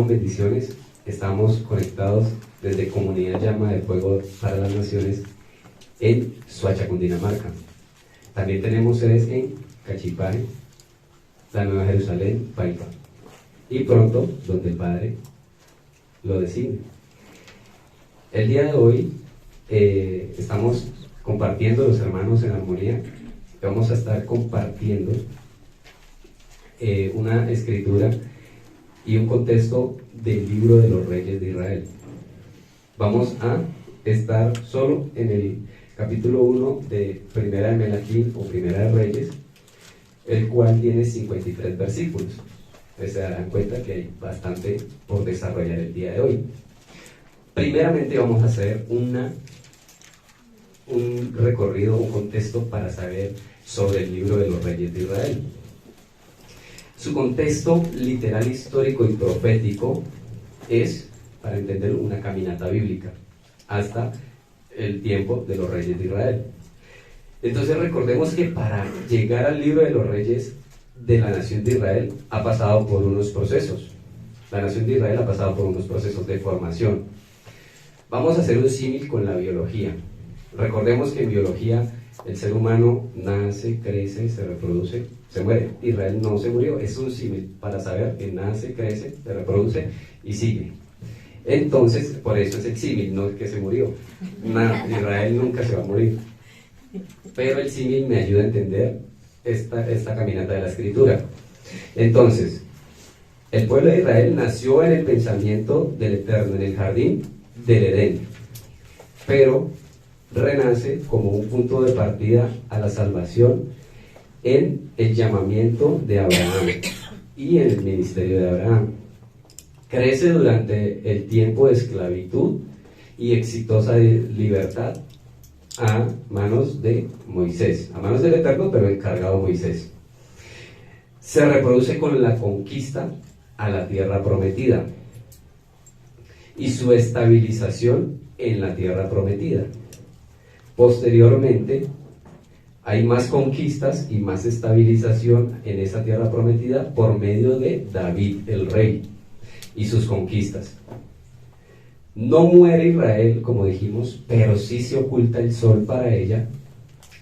con bendiciones. Estamos conectados desde Comunidad Llama de Fuego para las Naciones en Soacha, Cundinamarca. También tenemos sedes en Cachipare, la Nueva Jerusalén, Paipa. Y pronto, donde el Padre lo designe. El día de hoy estamos compartiendo, los hermanos en armonía, vamos a estar compartiendo una escritura y un contexto del libro de los reyes de Israel. Vamos a estar solo en el capítulo 1 de Primera de Melachim o Primera de Reyes, el cual tiene 53 versículos. Se darán cuenta que hay bastante por desarrollar el día de hoy. Primeramente vamos a hacer un recorrido, un contexto para saber sobre el libro de los reyes de Israel. Su contexto literal, histórico y profético es, para entender, una caminata bíblica hasta el tiempo de los reyes de Israel. Entonces recordemos que para llegar al libro de los reyes de la nación de Israel ha pasado por unos procesos. La nación de Israel ha pasado por unos procesos de formación. Vamos a hacer un símil con la biología. Recordemos que en biología el ser humano nace, crece, se reproduce, se muere. Israel no se murió, es un símil para saber que nace, crece, se reproduce y sigue. Entonces, por eso es el símil, no es que se murió. Israel nunca se va a morir. Pero el símil me ayuda a entender esta caminata de la escritura. Entonces, el pueblo de Israel nació en el pensamiento del Eterno, en el jardín del Edén, pero renace como un punto de partida a la salvación en el llamamiento de Abraham y en el ministerio de Abraham. Crece durante el tiempo de esclavitud y exitosa libertad a manos de Moisés, a manos del Eterno, pero encargado Moisés. Se reproduce con la conquista a la tierra prometida y su estabilización en la tierra prometida. Posteriormente, hay más conquistas y más estabilización en esa tierra prometida por medio de David, el rey, y sus conquistas. No muere Israel, como dijimos, pero sí se oculta el sol para ella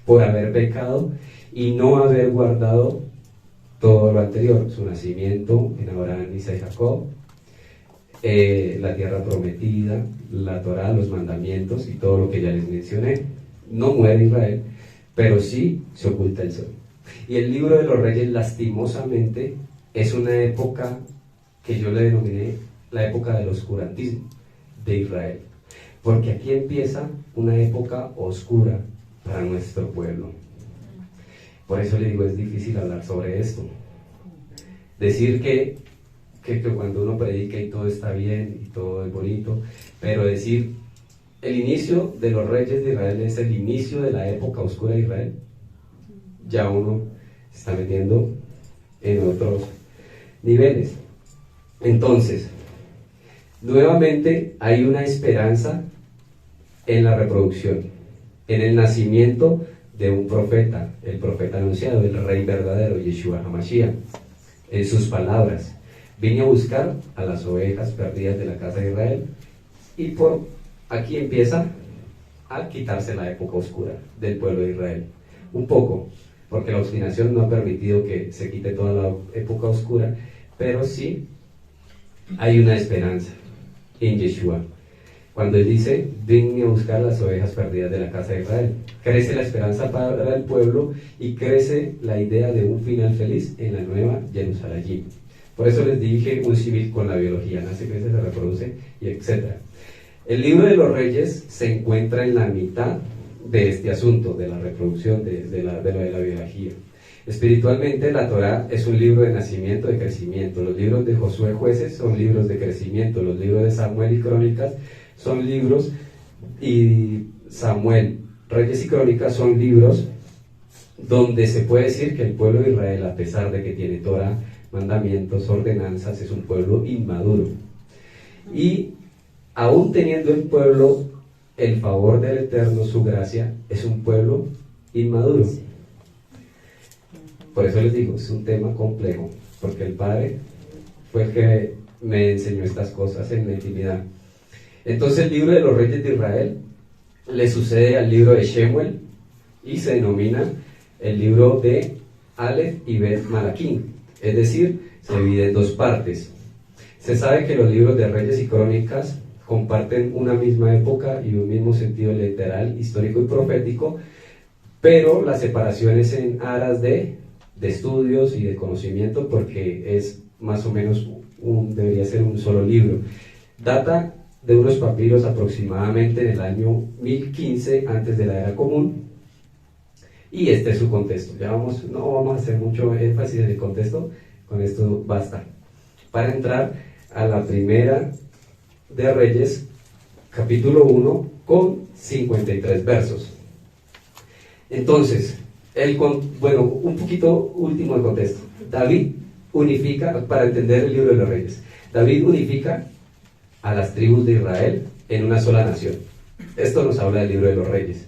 por haber pecado y no haber guardado todo lo anterior, su nacimiento en Abraham, Isaac y Jacob, la tierra prometida, la Torá, los mandamientos y todo lo que ya les mencioné. No muere Israel, pero sí se oculta el sol. Y el libro de los reyes, lastimosamente, es una época que yo le denominé la época del oscurantismo de Israel, porque aquí empieza una época oscura para nuestro pueblo. Por eso le digo, es difícil hablar sobre esto. Decir que cuando uno predica y todo está bien y todo es bonito, pero decir el inicio de los reyes de Israel es el inicio de la época oscura de Israel, ya uno se está metiendo en otros niveles. Entonces, nuevamente hay una esperanza en la reproducción, en el nacimiento de un profeta, el profeta anunciado, el rey verdadero, Yeshua HaMashiach. En sus palabras, vine a buscar a las ovejas perdidas de la casa de Israel, y por aquí empieza a quitarse la época oscura del pueblo de Israel. Un poco, porque la obstinación no ha permitido que se quite toda la época oscura, pero sí hay una esperanza en Yeshua. Cuando él dice, vine a buscar las ovejas perdidas de la casa de Israel, crece la esperanza para el pueblo y crece la idea de un final feliz en la nueva Jerusalén. Por eso les dije un símil con la biología, nace, crece, se reproduce, y etc. El libro de los reyes se encuentra en la mitad de este asunto, de la reproducción, de la biología. Espiritualmente, la Torá es un libro de nacimiento, de crecimiento. Los libros de Josué, Jueces son libros de crecimiento. Los libros de Samuel y Crónicas son libros, y Samuel, Reyes y Crónicas son libros donde se puede decir que el pueblo de Israel, a pesar de que tiene Torá, mandamientos, ordenanzas, es un pueblo inmaduro. Y aún teniendo el pueblo el favor del Eterno, su gracia, es un pueblo inmaduro. Por eso les digo, es un tema complejo, porque el Padre fue el que me enseñó estas cosas en la intimidad. Entonces el libro de los reyes de Israel le sucede al libro de Shemuel y se denomina el libro de Aleph y Bet Malaquín, es decir, se divide en dos partes. Se sabe que los libros de Reyes y Crónicas comparten una misma época y un mismo sentido literal, histórico y profético, pero la separación es en aras de estudios y de conocimiento, porque es más o menos debería ser un solo libro. Data de unos papiros aproximadamente en el año 1015 antes de la era común, y este es su contexto. Ya no vamos a hacer mucho énfasis en el contexto, con esto basta. Para entrar a la primera de Reyes, capítulo 1, con 53 versos. Entonces, un poquito último de contexto. David unifica, para entender el libro de los Reyes, David unifica a las tribus de Israel en una sola nación. Esto nos habla del libro de los Reyes.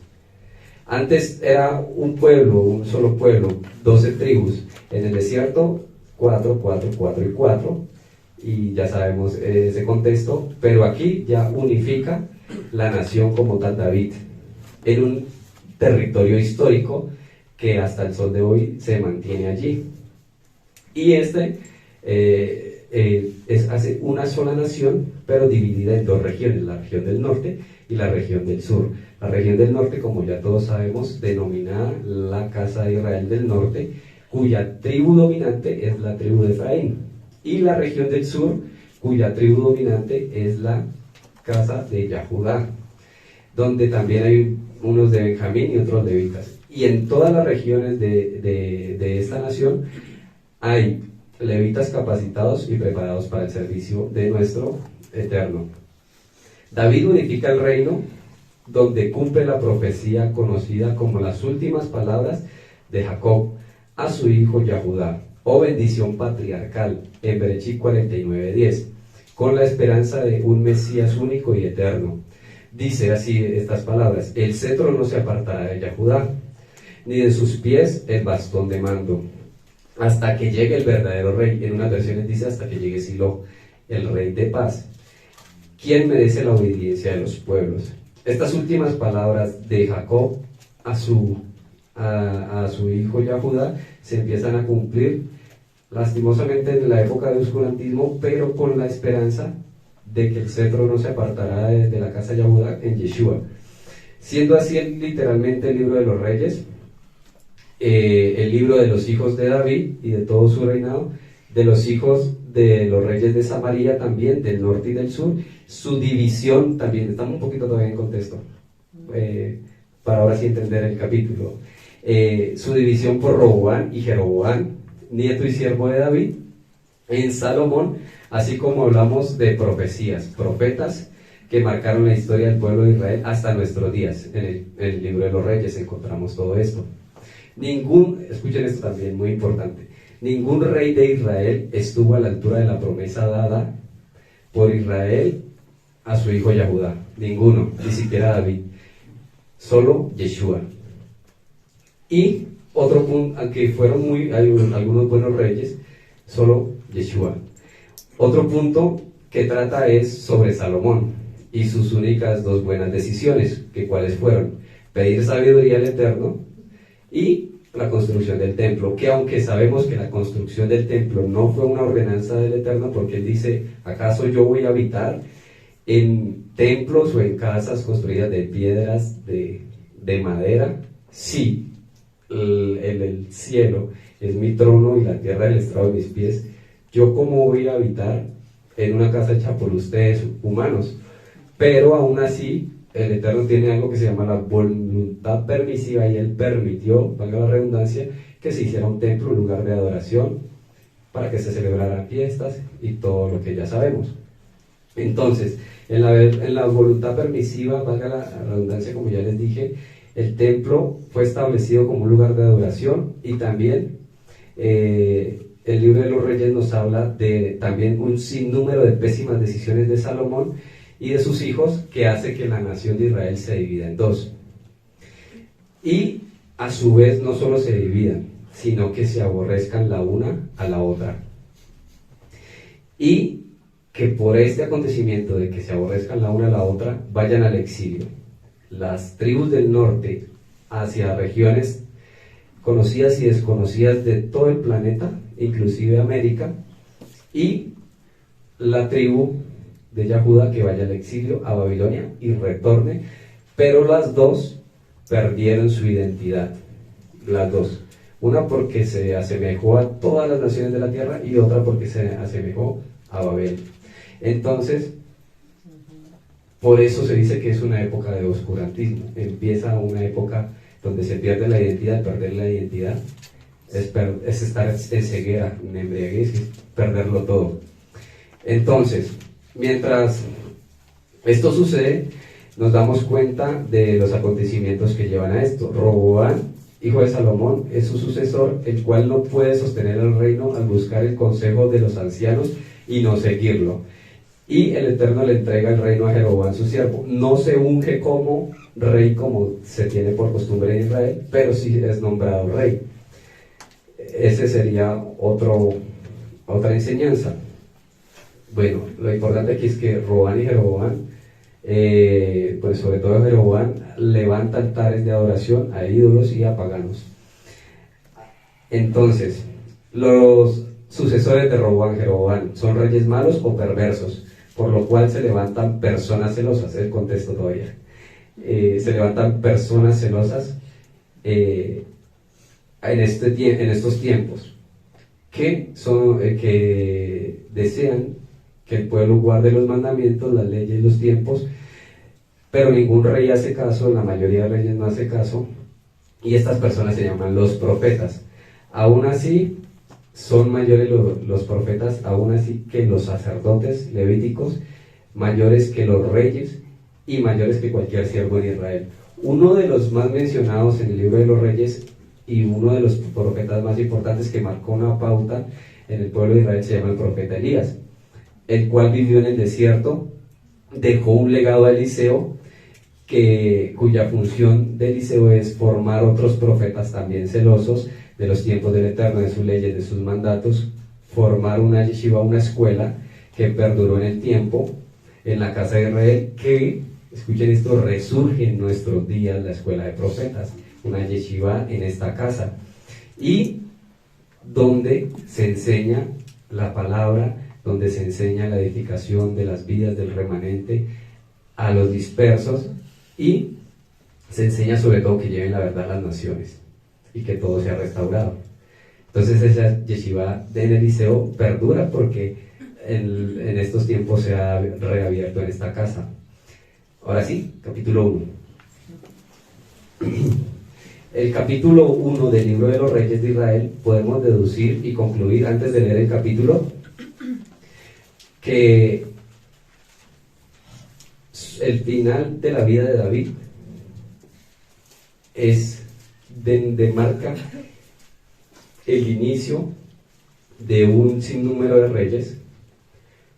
Antes era un solo pueblo, 12 tribus. En el desierto, 4, 4, 4 y 4. Y ya sabemos ese contexto, pero aquí ya unifica la nación como tal, David, en un territorio histórico que hasta el sol de hoy se mantiene allí. Y hace una sola nación, pero dividida en dos regiones, la región del norte y la región del sur. La región del norte, como ya todos sabemos, denominada la casa de Israel del norte, cuya tribu dominante es la tribu de Efraín, y la región del sur, cuya tribu dominante es la casa de Yahudá, donde también hay unos de Benjamín y otros levitas. Y en todas las regiones de esta nación hay levitas capacitados y preparados para el servicio de nuestro Eterno. David unifica el reino, donde cumple la profecía conocida como las últimas palabras de Jacob a su hijo Yahudá, o bendición patriarcal, en Berechit 49:10, con la esperanza de un Mesías único y eterno. Dice así estas palabras: el cetro no se apartará de Yahudá, ni de sus pies el bastón de mando, hasta que llegue el verdadero rey. En unas versiones dice hasta que llegue Silo, el rey de paz, quien merece la obediencia de los pueblos. Estas últimas palabras de Jacob a su hijo Yahudá se empiezan a cumplir lastimosamente en la época del oscurantismo, pero con la esperanza de que el cetro no se apartará de la casa de Yahudá en Yeshua. Siendo así literalmente el libro de los reyes, el libro de los hijos de David y de todo su reinado, de los hijos de los reyes de Samaria también, del norte y del sur, su división también, estamos un poquito todavía en contexto, para ahora sí entender el capítulo, su división por Roboán y Jeroboán, nieto y siervo de David, en Salomón, así como hablamos de profecías, profetas que marcaron la historia del pueblo de Israel hasta nuestros días. En el libro de los reyes encontramos todo esto. Escuchen esto también, muy importante, ningún rey de Israel estuvo a la altura de la promesa dada por Israel a su hijo Yahudá, ninguno, ni siquiera David, solo Yeshua. Y otro punto, aunque hay algunos buenos reyes, solo Yeshua. Otro punto que trata es sobre Salomón y sus únicas dos buenas decisiones, que cuáles fueron: pedir sabiduría al Eterno y la construcción del templo, que aunque sabemos que la construcción del templo no fue una ordenanza del Eterno, porque él dice: ¿acaso yo voy a habitar en templos o en casas construidas de piedras de madera? Sí, el cielo es mi trono y la tierra el estrado de mis pies. ¿Yo cómo voy a habitar en una casa hecha por ustedes, humanos? Pero aún así, el Eterno tiene algo que se llama la voluntad permisiva, y él permitió, valga la redundancia, que se hiciera un templo, un lugar de adoración, para que se celebraran fiestas y todo lo que ya sabemos. Entonces, en la voluntad permisiva, valga la redundancia, como ya les dije, el templo fue establecido como un lugar de adoración, y también el libro de los reyes nos habla de también un sinnúmero de pésimas decisiones de Salomón y de sus hijos, que hace que la nación de Israel se divida en dos. Y a su vez no solo se dividan, sino que se aborrezcan la una a la otra. Y que por este acontecimiento de que se aborrezcan la una a la otra, vayan al exilio. Las tribus del norte hacia regiones conocidas y desconocidas de todo el planeta, inclusive América, y la tribu de Yahuda que vaya al exilio a Babilonia y retorne, pero las dos perdieron su identidad, las dos. Una porque se asemejó a todas las naciones de la tierra y otra porque se asemejó a Babel. Entonces, por eso se dice que es una época de oscurantismo. Empieza una época donde se pierde la identidad. Perder la identidad es estar en ceguera, en embriaguez, es perderlo todo. Entonces, mientras esto sucede, nos damos cuenta de los acontecimientos que llevan a esto. Roboam, hijo de Salomón, es su sucesor, el cual no puede sostener el reino al buscar el consejo de los ancianos y no seguirlo. Y el Eterno le entrega el reino a Jeroboam su siervo. No se unge como rey como se tiene por costumbre en Israel, pero sí es nombrado rey. Ese sería otra enseñanza. Bueno, lo importante aquí es que Roboam y Jeroboam, pues sobre todo Jeroboam, levanta altares de adoración a ídolos y a paganos. Entonces, los sucesores de Jeroboam, ¿son reyes malos o perversos? Por lo cual se levantan personas celosas, el contexto todavía. Se levantan personas celosas en estos tiempos, que desean que el pueblo guarde los mandamientos, las leyes y los tiempos, pero ningún rey hace caso, la mayoría de reyes no hace caso, y estas personas se llaman los profetas. Aún así, son mayores los profetas, aún así que los sacerdotes levíticos, mayores que los reyes y mayores que cualquier siervo en Israel. Uno de los más mencionados en el libro de los Reyes y uno de los profetas más importantes que marcó una pauta en el pueblo de Israel se llama el profeta Elías, el cual vivió en el desierto, dejó un legado a Eliseo, cuya función de Eliseo es formar otros profetas también celosos de los tiempos del Eterno, de sus leyes, de sus mandatos, formar una yeshiva, una escuela que perduró en el tiempo, en la casa de Israel, que, escuchen esto, resurge en nuestros días la escuela de profetas, una yeshiva en esta casa, y donde se enseña la palabra, donde se enseña la edificación de las vidas del remanente a los dispersos, y se enseña sobre todo que lleven la verdad a las naciones y que todo sea restaurado. Entonces esa yeshiva de Eliseo perdura porque en estos tiempos se ha reabierto en esta casa. Ahora sí, capítulo 1. El capítulo 1 del libro de los Reyes de Israel, podemos deducir y concluir antes de leer el capítulo que el final de la vida de David es donde marca el inicio de un sinnúmero de reyes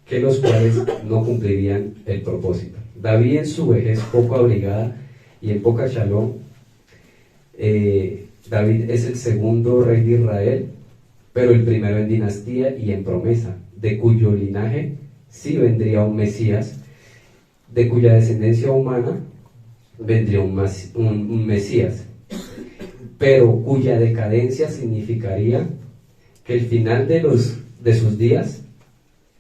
que los cuales no cumplirían el propósito. David en su vejez poco abrigada y en poca shalom, David es el segundo rey de Israel, pero el primero en dinastía y en promesa, de cuyo linaje sí vendría un Mesías, de cuya descendencia humana vendría un Mesías, pero cuya decadencia significaría que el final de sus días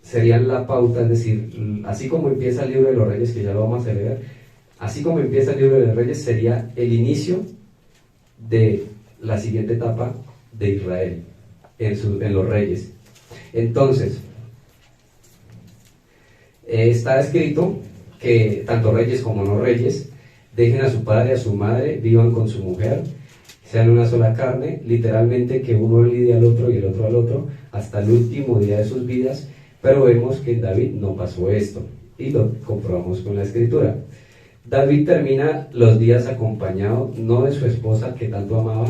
serían la pauta, es decir, así como empieza el libro de los Reyes, que ya lo vamos a leer, así como empieza el libro de los Reyes, sería el inicio de la siguiente etapa de Israel en los Reyes. Entonces, está escrito que tanto reyes como no reyes dejen a su padre y a su madre, vivan con su mujer, sean una sola carne, literalmente que uno lidie al otro y el otro al otro hasta el último día de sus vidas. Pero vemos que en David no pasó esto y lo comprobamos con la escritura. David termina los días acompañado no de su esposa que tanto amaba,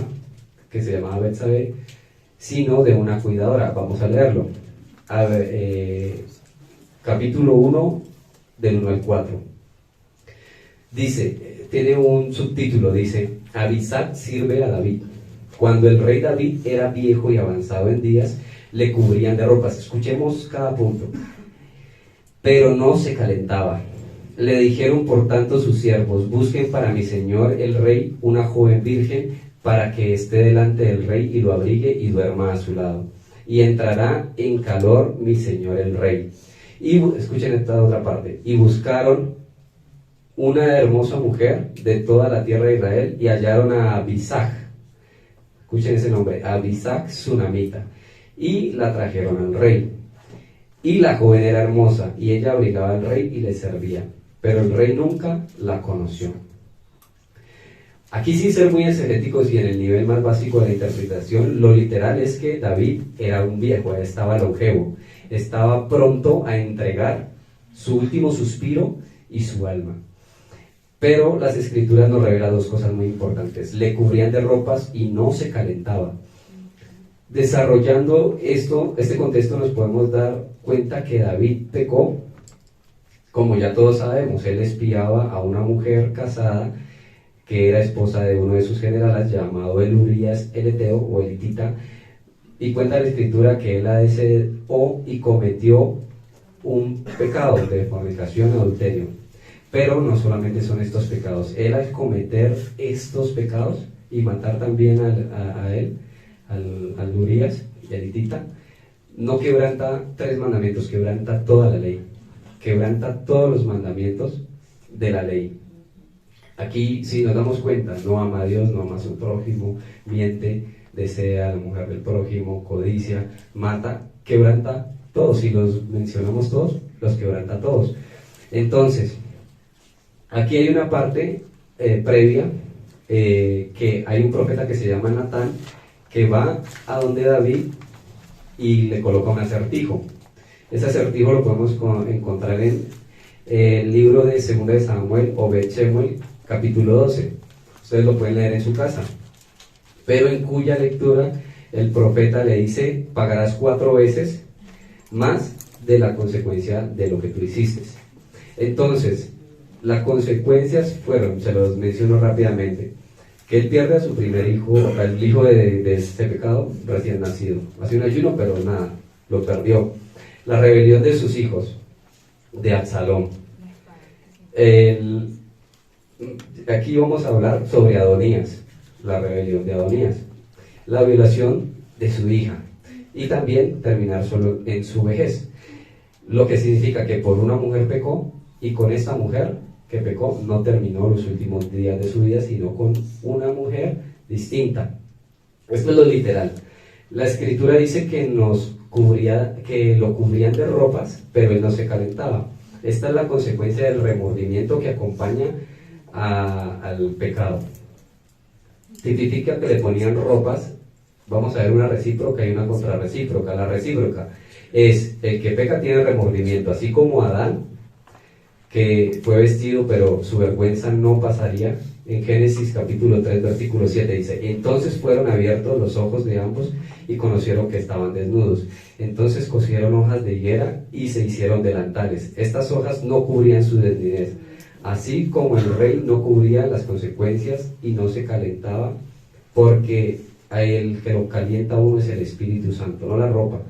que se llamaba Betsabé, sino de una cuidadora. Vamos a leerlo. Capítulo 1 del 1 al 4. Dice, tiene un subtítulo, dice: Abisag sirve a David. Cuando el rey David era viejo y avanzado en días, le cubrían de ropas. Escuchemos cada punto. pero no se calentaba. Le dijeron por tanto sus siervos: busquen para mi señor el rey una joven virgen, para que esté delante del rey y lo abrigue y duerma a su lado. Y entrará en calor mi señor el rey. Y escuchen esta otra parte: y buscaron una hermosa mujer de toda la tierra de Israel, y hallaron a Abisag. Escuchen ese nombre: Abisag Sunamita, y la trajeron al rey. Y la joven era hermosa, y ella abrigaba al rey y le servía, pero el rey nunca la conoció. Aquí, sin ser muy exegéticos y en el nivel más básico de la interpretación, lo literal es que David era un viejo, estaba longevo, estaba pronto a entregar su último suspiro y su alma. Pero las escrituras nos revelan dos cosas muy importantes: le cubrían de ropas y no se calentaba. Desarrollando este contexto, nos podemos dar cuenta que David pecó, como ya todos sabemos. Él espiaba a una mujer casada que era esposa de uno de sus generales, llamado Urías el Eteo o elitita, y cuenta la escritura que él la deseó y cometió un pecado de fornicación y adulterio. Pero no solamente son estos pecados. Él, al cometer estos pecados y matar también a él, al Urías elitita, no quebranta 3 mandamientos, quebranta toda la ley, quebranta todos los mandamientos de la ley. Aquí, si nos damos cuenta, no ama a Dios, no ama a su prójimo, miente, desea a la mujer del prójimo, codicia, mata, quebranta todos. Si los mencionamos todos, los quebranta todos. Entonces, aquí hay una parte previa, que hay un profeta que se llama Natán, que va a donde David y le coloca un acertijo. Ese acertijo lo podemos encontrar en el libro de 2 de Samuel o Betchemuel, capítulo 12. Ustedes lo pueden leer en su casa, pero en cuya lectura el profeta le dice: pagarás 4 veces más de la consecuencia de lo que tú hiciste. Entonces, las consecuencias fueron, se los menciono rápidamente, que él pierde a su primer hijo, el hijo de este pecado, recién nacido. Hacía un ayuno, pero nada, lo perdió. La rebelión de sus hijos, de Absalón. Aquí vamos a hablar sobre Adonías, la rebelión de Adonías. La violación de su hija. Y también terminar solo en su vejez. Lo que significa que por una mujer pecó, y con esta mujer que pecó no terminó los últimos días de su vida, sino con una mujer distinta. Esto es lo literal. La escritura dice que lo cubrían de ropas, pero él no se calentaba. Esta es la consecuencia del remordimiento que acompaña al pecado. Tipifica que le ponían ropas. Vamos a ver una recíproca y una contrarrecíproca. La recíproca es: el que peca tiene remordimiento, así como Adán, que fue vestido pero su vergüenza no pasaría. En Génesis capítulo 3 versículo 7 dice: entonces fueron abiertos los ojos de ambos y conocieron que estaban desnudos. Entonces cosieron hojas de higuera y se hicieron delantales. Estas hojas no cubrían su desnudez, así como el rey no cubría las consecuencias y no se calentaba, porque el que lo calienta a uno es el Espíritu Santo, no la ropa.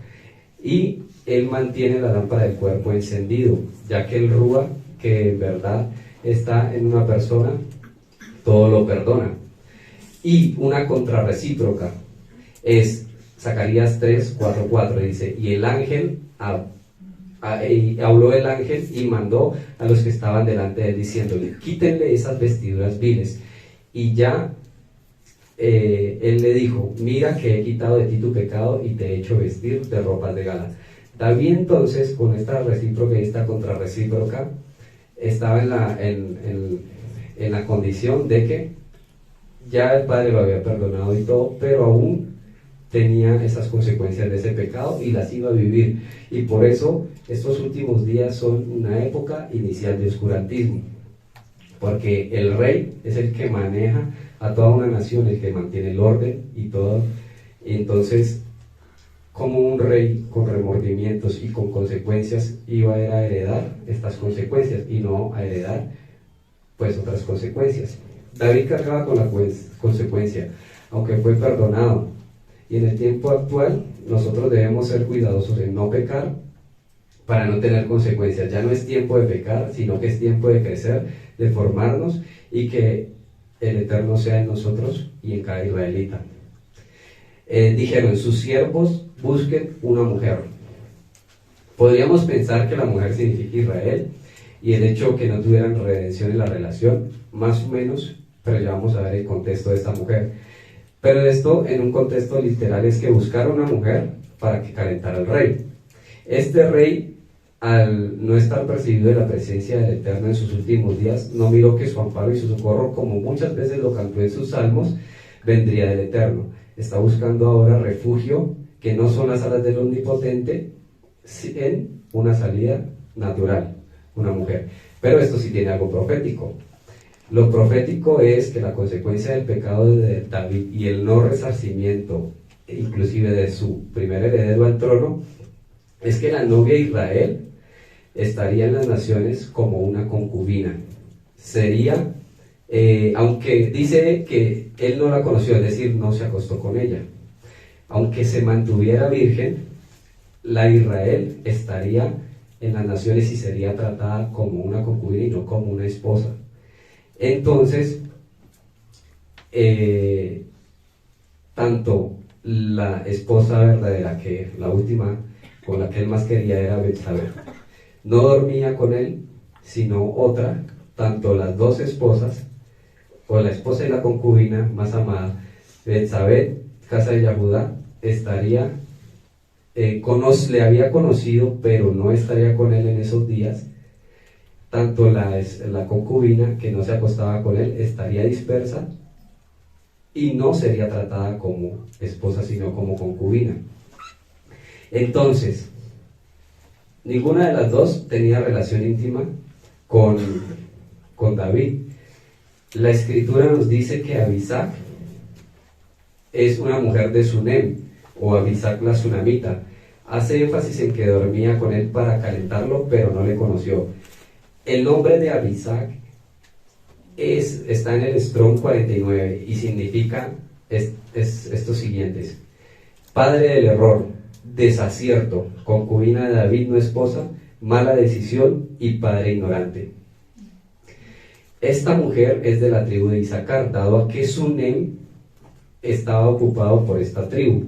Y él mantiene la lámpara del cuerpo encendido, ya que el rúa que en verdad está en una persona, todo lo perdona. Y una contrarrecíproca es Zacarías 3:4 dice: y el ángel habló el ángel y mandó a los que estaban delante de él, diciéndole: quítenle esas vestiduras viles. Y ya él le dijo: mira que he quitado de ti tu pecado y te he hecho vestir de ropas de gala. David, entonces, con esta recíproca y esta contrarrecíproca, estaba en la condición de que ya el Padre lo había perdonado y todo, pero aún tenía esas consecuencias de ese pecado y las iba a vivir. Y por eso estos últimos días son una época inicial de oscurantismo, porque el rey es el que maneja a toda una nación, el que mantiene el orden y todo. Y entonces, como un rey con remordimientos y con consecuencias iba a heredar estas consecuencias y no a heredar pues otras consecuencias. David cargaba con la consecuencia, aunque fue perdonado. Y en el tiempo actual nosotros debemos ser cuidadosos en no pecar, para no tener consecuencias. Ya no es tiempo de pecar, sino que es tiempo de crecer, de formarnos y que el Eterno sea en nosotros y en cada israelita. Dijeron, sus siervos busquen una mujer. Podríamos pensar que la mujer significa Israel y el hecho que no tuvieran redención en la relación, más o menos, pero ya vamos a ver el contexto de esta mujer. Pero esto en un contexto literal es que buscaron una mujer para que calentara al rey. Este rey, al no estar percibido de la presencia del Eterno en sus últimos días, no miró que su amparo y su socorro, como muchas veces lo cantó en sus salmos, vendría del Eterno. Está buscando ahora refugio, que no son las alas del Omnipotente, en una salida natural, una mujer. Pero esto sí tiene algo profético. Lo profético es que la consecuencia del pecado de David y el no resarcimiento, inclusive de su primer heredero al trono, es que la novia Israel estaría en las naciones como una concubina. Sería, aunque dice que él no la conoció, es decir, no se acostó con ella, aunque se mantuviera virgen, la Israel estaría en las naciones y sería tratada como una concubina y no como una esposa. Entonces, tanto la esposa verdadera, que la última con la que él más quería era Betsabé, no dormía con él, sino otra, tanto las dos esposas, o la esposa y la concubina más amada, Betsabé, casa de Yahudá, estaría, le había conocido, pero no estaría con él en esos días. Tanto la concubina que no se acostaba con él estaría dispersa y no sería tratada como esposa, sino como concubina. Entonces, ninguna de las dos tenía relación íntima con David. La escritura nos dice que Abisac es una mujer de Sunem, o Abisac la sunamita. Hace énfasis en que dormía con él para calentarlo, pero no le conoció. El nombre de Abisac está en el Strong 49 y significa estos siguientes: padre del error, desacierto, concubina de David, no esposa, mala decisión y padre ignorante. Esta mujer es de la tribu de Isaacar, dado a que Sunem estaba ocupado por esta tribu,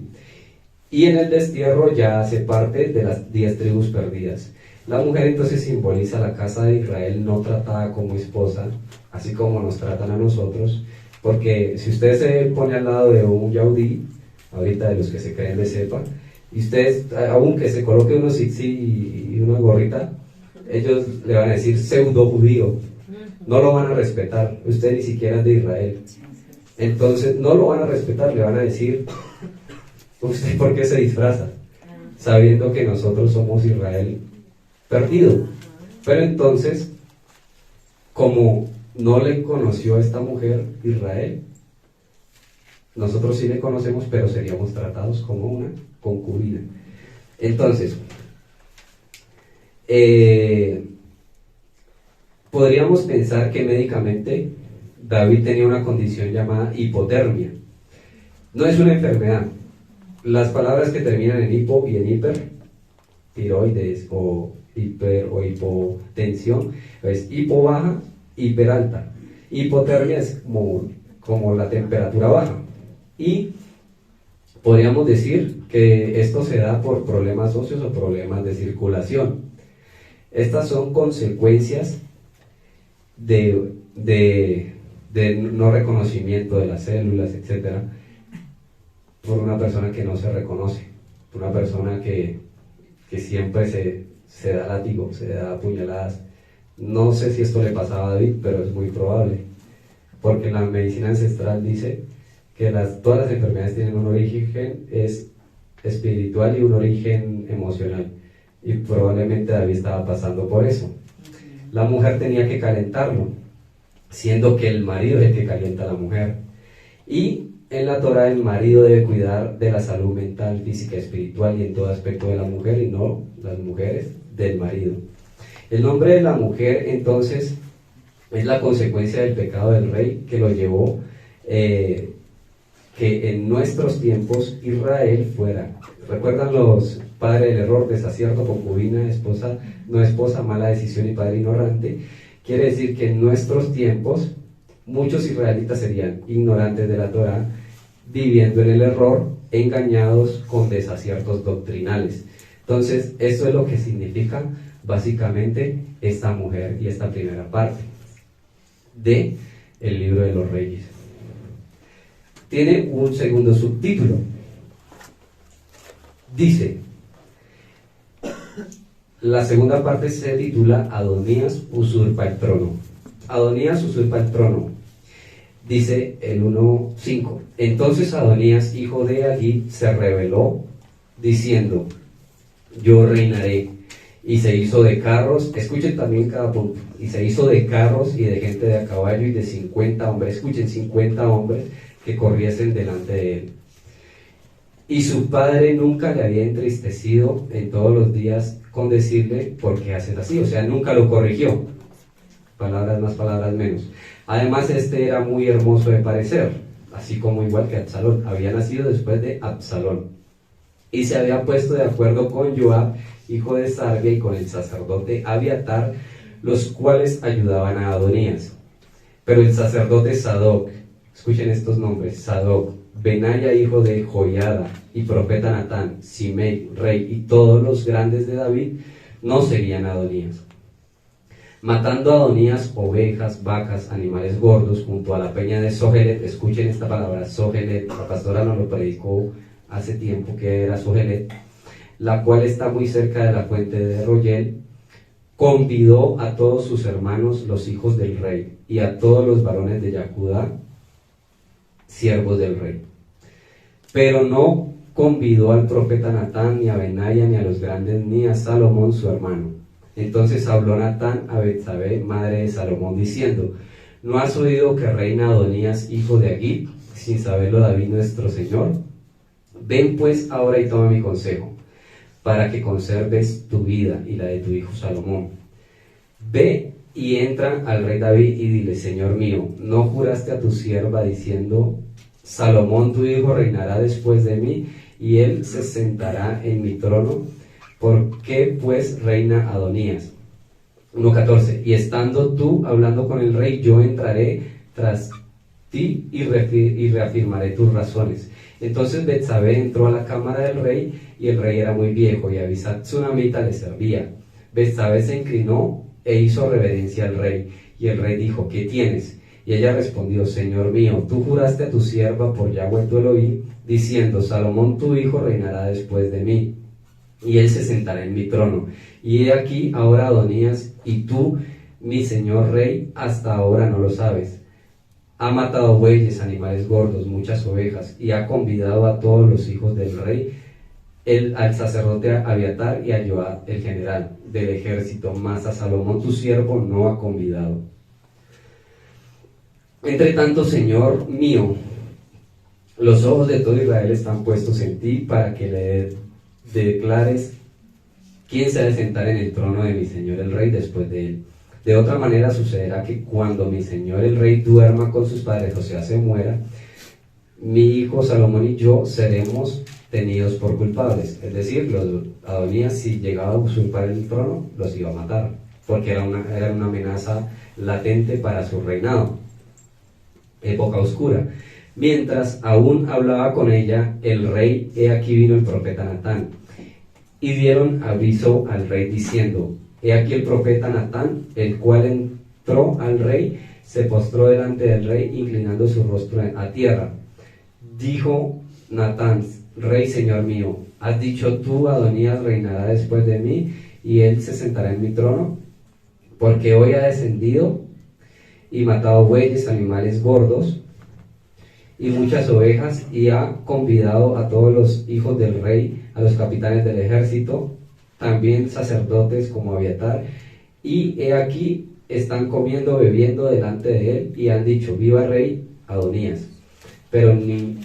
y en el destierro ya hace parte de las 10 tribus perdidas. La mujer entonces simboliza la casa de Israel no tratada como esposa, así como nos tratan a nosotros, porque si usted se pone al lado de un yaudí, ahorita de los que se creen de cepa, y ustedes, aunque se coloque unos zitzi y una gorrita, ellos le van a decir pseudo judío, no lo van a respetar, usted ni siquiera es de Israel. Entonces no lo van a respetar, le van a decir, ¿usted por qué se disfraza? Sabiendo que nosotros somos Israel perdido. Pero entonces, como no le conoció a esta mujer Israel, nosotros sí le conocemos, pero seríamos tratados como una concubina. Entonces, podríamos pensar que médicamente David tenía una condición llamada hipotermia. No es una enfermedad. Las palabras que terminan en hipo y en hiper, tiroides o hiper o hipotensión, es hipo baja, hiper alta. Hipotermia es como la temperatura baja. Y podríamos decir que esto se da por problemas óseos o problemas de circulación. Estas son consecuencias de no reconocimiento de las células, etcétera, por una persona que no se reconoce, por una persona que siempre se da látigo, se da puñaladas. No sé si esto le pasaba a David, pero es muy probable, porque la medicina ancestral dice que todas las enfermedades tienen un origen espiritual y un origen emocional, y probablemente David estaba pasando por eso. La mujer tenía que calentarlo, siendo que el marido es el que calienta a la mujer. Y en la Torah el marido debe cuidar de la salud mental, física, espiritual y en todo aspecto de la mujer, y no las mujeres del marido. El nombre de la mujer entonces es la consecuencia del pecado del rey que lo llevó que en nuestros tiempos Israel fuera. ¿Recuerdan padre del error, desacierto, concubina, esposa, no esposa, mala decisión y padre ignorante. Quiere decir que en nuestros tiempos muchos israelitas serían ignorantes de la Torá, viviendo en el error, engañados con desaciertos doctrinales. Entonces, eso es lo que significa básicamente esta mujer y esta primera parte de el libro de los Reyes. Tiene un segundo subtítulo. Dice, la segunda parte se titula Adonías usurpa el trono. Adonías usurpa el trono. Dice el 1:5. Entonces Adonías, hijo de Agit, se rebeló diciendo, yo reinaré. Y se hizo de carros, escuchen también cada punto, y se hizo de carros y de gente de a caballo y de 50 hombres, escuchen, 50 hombres que corriesen delante de él. Y su padre nunca le había entristecido en todos los días con decirle, ¿por qué haces así? O sea, nunca lo corrigió. Palabras más, palabras menos. Además, este era muy hermoso de parecer, así como igual que Absalón. Había nacido después de Absalón. Y se había puesto de acuerdo con Joab, hijo de Sarvia, y con el sacerdote Abiatar, los cuales ayudaban a Adonías. Pero el sacerdote Sadoc, escuchen estos nombres, Sadoc, Benaya, hijo de Joiada, y profeta Natán, Simei, rey, y todos los grandes de David, no seguían a Adonías. Matando a Adonías ovejas, vacas, animales gordos, junto a la peña de Sohelet, escuchen esta palabra, Sohelet, la pastora nos lo predicó hace tiempo que era Sohelet, la cual está muy cerca de la fuente de Rogel, convidó a todos sus hermanos, los hijos del rey, y a todos los varones de Yahudá, siervos del rey. Pero no convidó al profeta Natán, ni a Benaya, ni a los grandes, ni a Salomón su hermano. Entonces habló Natán a Betsabé, madre de Salomón, diciendo, ¿no has oído que reina Adonías, hijo de Agit, sin saberlo David nuestro señor? Ven pues ahora y toma mi consejo, para que conserves tu vida y la de tu hijo Salomón. Ve y entra al rey David y dile, Señor mío, ¿no juraste a tu sierva diciendo, Salomón tu hijo reinará después de mí, y él se sentará en mi trono? ¿Por qué pues reina Adonías? 1:14. Y estando tú hablando con el rey, yo entraré tras ti y reafirmaré tus razones. Entonces Betsabé entró a la cámara del rey, y el rey era muy viejo, y Abisag tsunamita le servía. Betsabé se inclinó e hizo reverencia al rey, y el rey dijo, ¿qué tienes? Y ella respondió, Señor mío, tú juraste a tu sierva por Yahweh tu Elohim, diciendo, Salomón tu hijo reinará después de mí, y él se sentará en mi trono. Y he aquí ahora Adonías, y tú, mi señor rey, hasta ahora no lo sabes. Ha matado bueyes, animales gordos, muchas ovejas, y ha convidado a todos los hijos del rey, al sacerdote Abiatar y a Joab, el general del ejército, mas a Salomón tu siervo no ha convidado. Entre tanto, Señor mío, los ojos de todo Israel están puestos en ti para que le declares quién se ha de sentar en el trono de mi señor el rey después de él. De otra manera sucederá que cuando mi señor el rey duerma con sus padres, o sea, se muera, mi hijo Salomón y yo seremos tenidos por culpables. Es decir, los Adonías, si llegaba a usurpar el trono, los iba a matar, porque era una amenaza latente para su reinado. Época oscura. Mientras aún hablaba con ella el rey, he aquí vino el profeta Natán, y dieron aviso al rey diciendo, he aquí el profeta Natán, el cual entró al rey, se postró delante del rey, inclinando su rostro a tierra. Dijo Natán, rey, señor mío, ¿has dicho tú, Adonías reinará después de mí, y él se sentará en mi trono? Porque hoy ha descendido y matado bueyes, animales gordos y muchas ovejas, y ha convidado a todos los hijos del rey, a los capitanes del ejército, también sacerdotes como Abiatar, y he aquí están comiendo, bebiendo delante de él, y han dicho, viva rey Adonías. Pero ni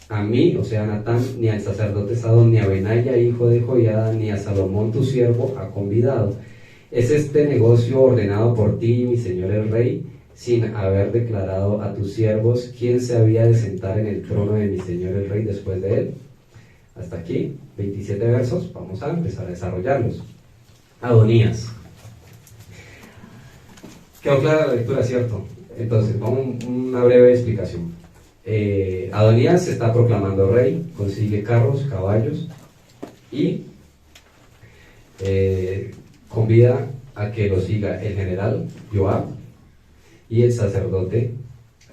a mí, o sea, Natán, ni al sacerdote Sadoc, ni a Benaya, hijo de Joiada, ni a Salomón tu siervo ha convidado. ¿Es este negocio ordenado por ti, mi señor el rey, sin haber declarado a tus siervos quién se había de sentar en el trono de mi señor el rey después de él? Hasta aquí, 27 versos, vamos a empezar a desarrollarlos. Adonías. Quedó clara la lectura, ¿cierto? Entonces, vamos a una breve explicación. Adonías se está proclamando rey, consigue carros, caballos y convida a que lo siga el general Joab y el sacerdote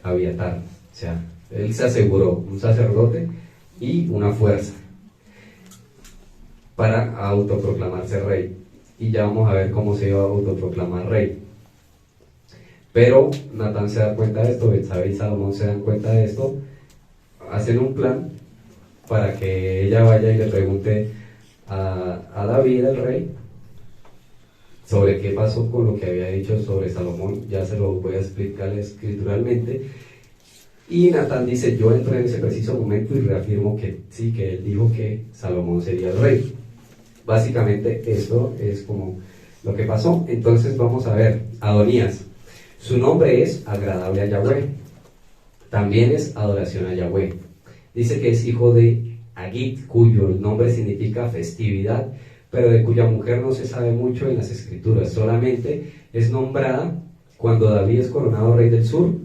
Abiatar. O sea, él se aseguró un sacerdote y una fuerza para autoproclamarse rey. Y ya vamos a ver cómo se iba a autoproclamar rey. Pero Natán se da cuenta de esto, Betsabé y Salomón se dan cuenta de esto, hacen un plan para que ella vaya y le pregunte a David, el rey, sobre qué pasó con lo que había dicho sobre Salomón. Ya se lo voy a explicar escrituralmente. Y Natán dice: yo entro en ese preciso momento y reafirmo que sí, que él dijo que Salomón sería el rey. Básicamente eso es como lo que pasó. Entonces vamos a ver, Adonías. Su nombre es agradable a Yahweh. También es adoración a Yahweh. Dice que es hijo de Agit, cuyo nombre significa festividad, pero de cuya mujer no se sabe mucho en las escrituras. Solamente es nombrada cuando David es coronado rey del sur,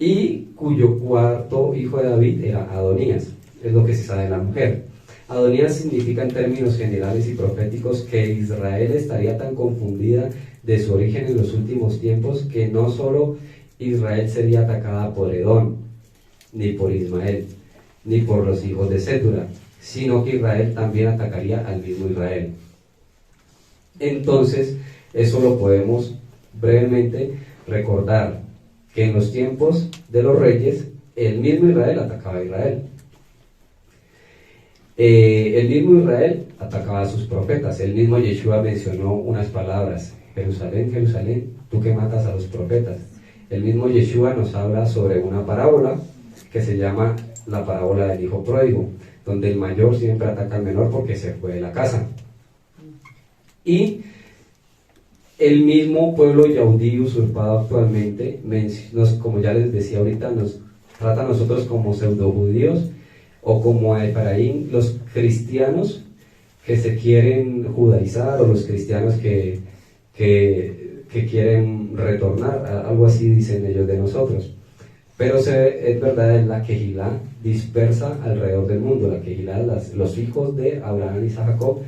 y cuyo cuarto hijo de David era Adonías. Es lo que se sabe de la mujer. Adonías significa en términos generales y proféticos que Israel estaría tan confundida de su origen en los últimos tiempos que no solo Israel sería atacada por Edom, ni por Ismael, ni por los hijos de Sétura, sino que Israel también atacaría al mismo Israel. Entonces, eso lo podemos brevemente recordar, que en los tiempos de los reyes, el mismo Israel atacaba a Israel. El mismo Israel atacaba a sus profetas. El mismo Yeshua mencionó unas palabras: Jerusalén, Jerusalén, tú que matas a los profetas. El mismo Yeshua nos habla sobre una parábola que se llama la parábola del hijo pródigo, donde el mayor siempre ataca al menor porque se fue de la casa. Y el mismo pueblo yaudí usurpado actualmente, como ya les decía ahorita, nos trata a nosotros como pseudojudíos, o como a Efraín, los cristianos que se quieren judaizar, o los cristianos que quieren retornar, algo así dicen ellos de nosotros. Pero es verdad, es la Kehilá dispersa alrededor del mundo. La Kehilá, los hijos de Abraham, Isaac, Jacob,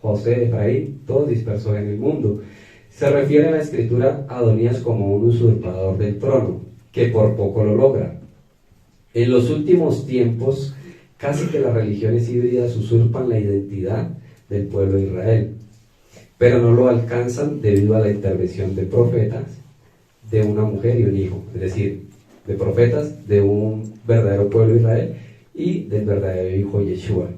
José, Efraín, todos dispersos en el mundo. Se refiere a la escritura a Adonías como un usurpador del trono, que por poco lo logra. En los últimos tiempos, casi que las religiones híbridas usurpan la identidad del pueblo de Israel, pero no lo alcanzan debido a la intervención de profetas, de una mujer y un hijo, es decir, de profetas de un verdadero pueblo de Israel y del verdadero hijo Yeshua.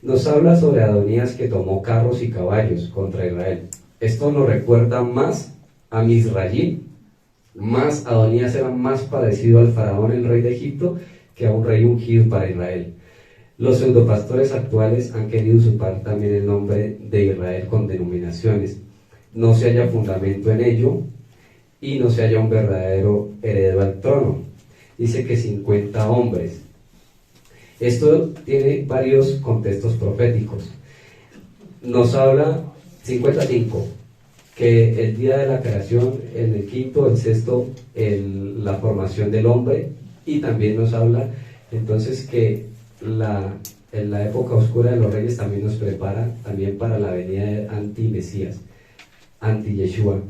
Nos habla sobre Adonías que tomó carros y caballos contra Israel. Esto nos recuerda más a Misrayim. Más Adonías era más parecido al faraón, el rey de Egipto, que a un rey ungido para Israel. Los pseudopastores actuales han querido usurpar también el nombre de Israel con denominaciones. No se halla fundamento en ello y no se halla un verdadero heredero al trono. Dice que 50 hombres. Esto tiene varios contextos proféticos. Nos habla 55, que el día de la creación, en el quinto, el sexto, la formación del hombre, y también nos habla entonces que en la época oscura de los reyes también nos prepara también para la venida de anti-Mesías, anti-Yeshua.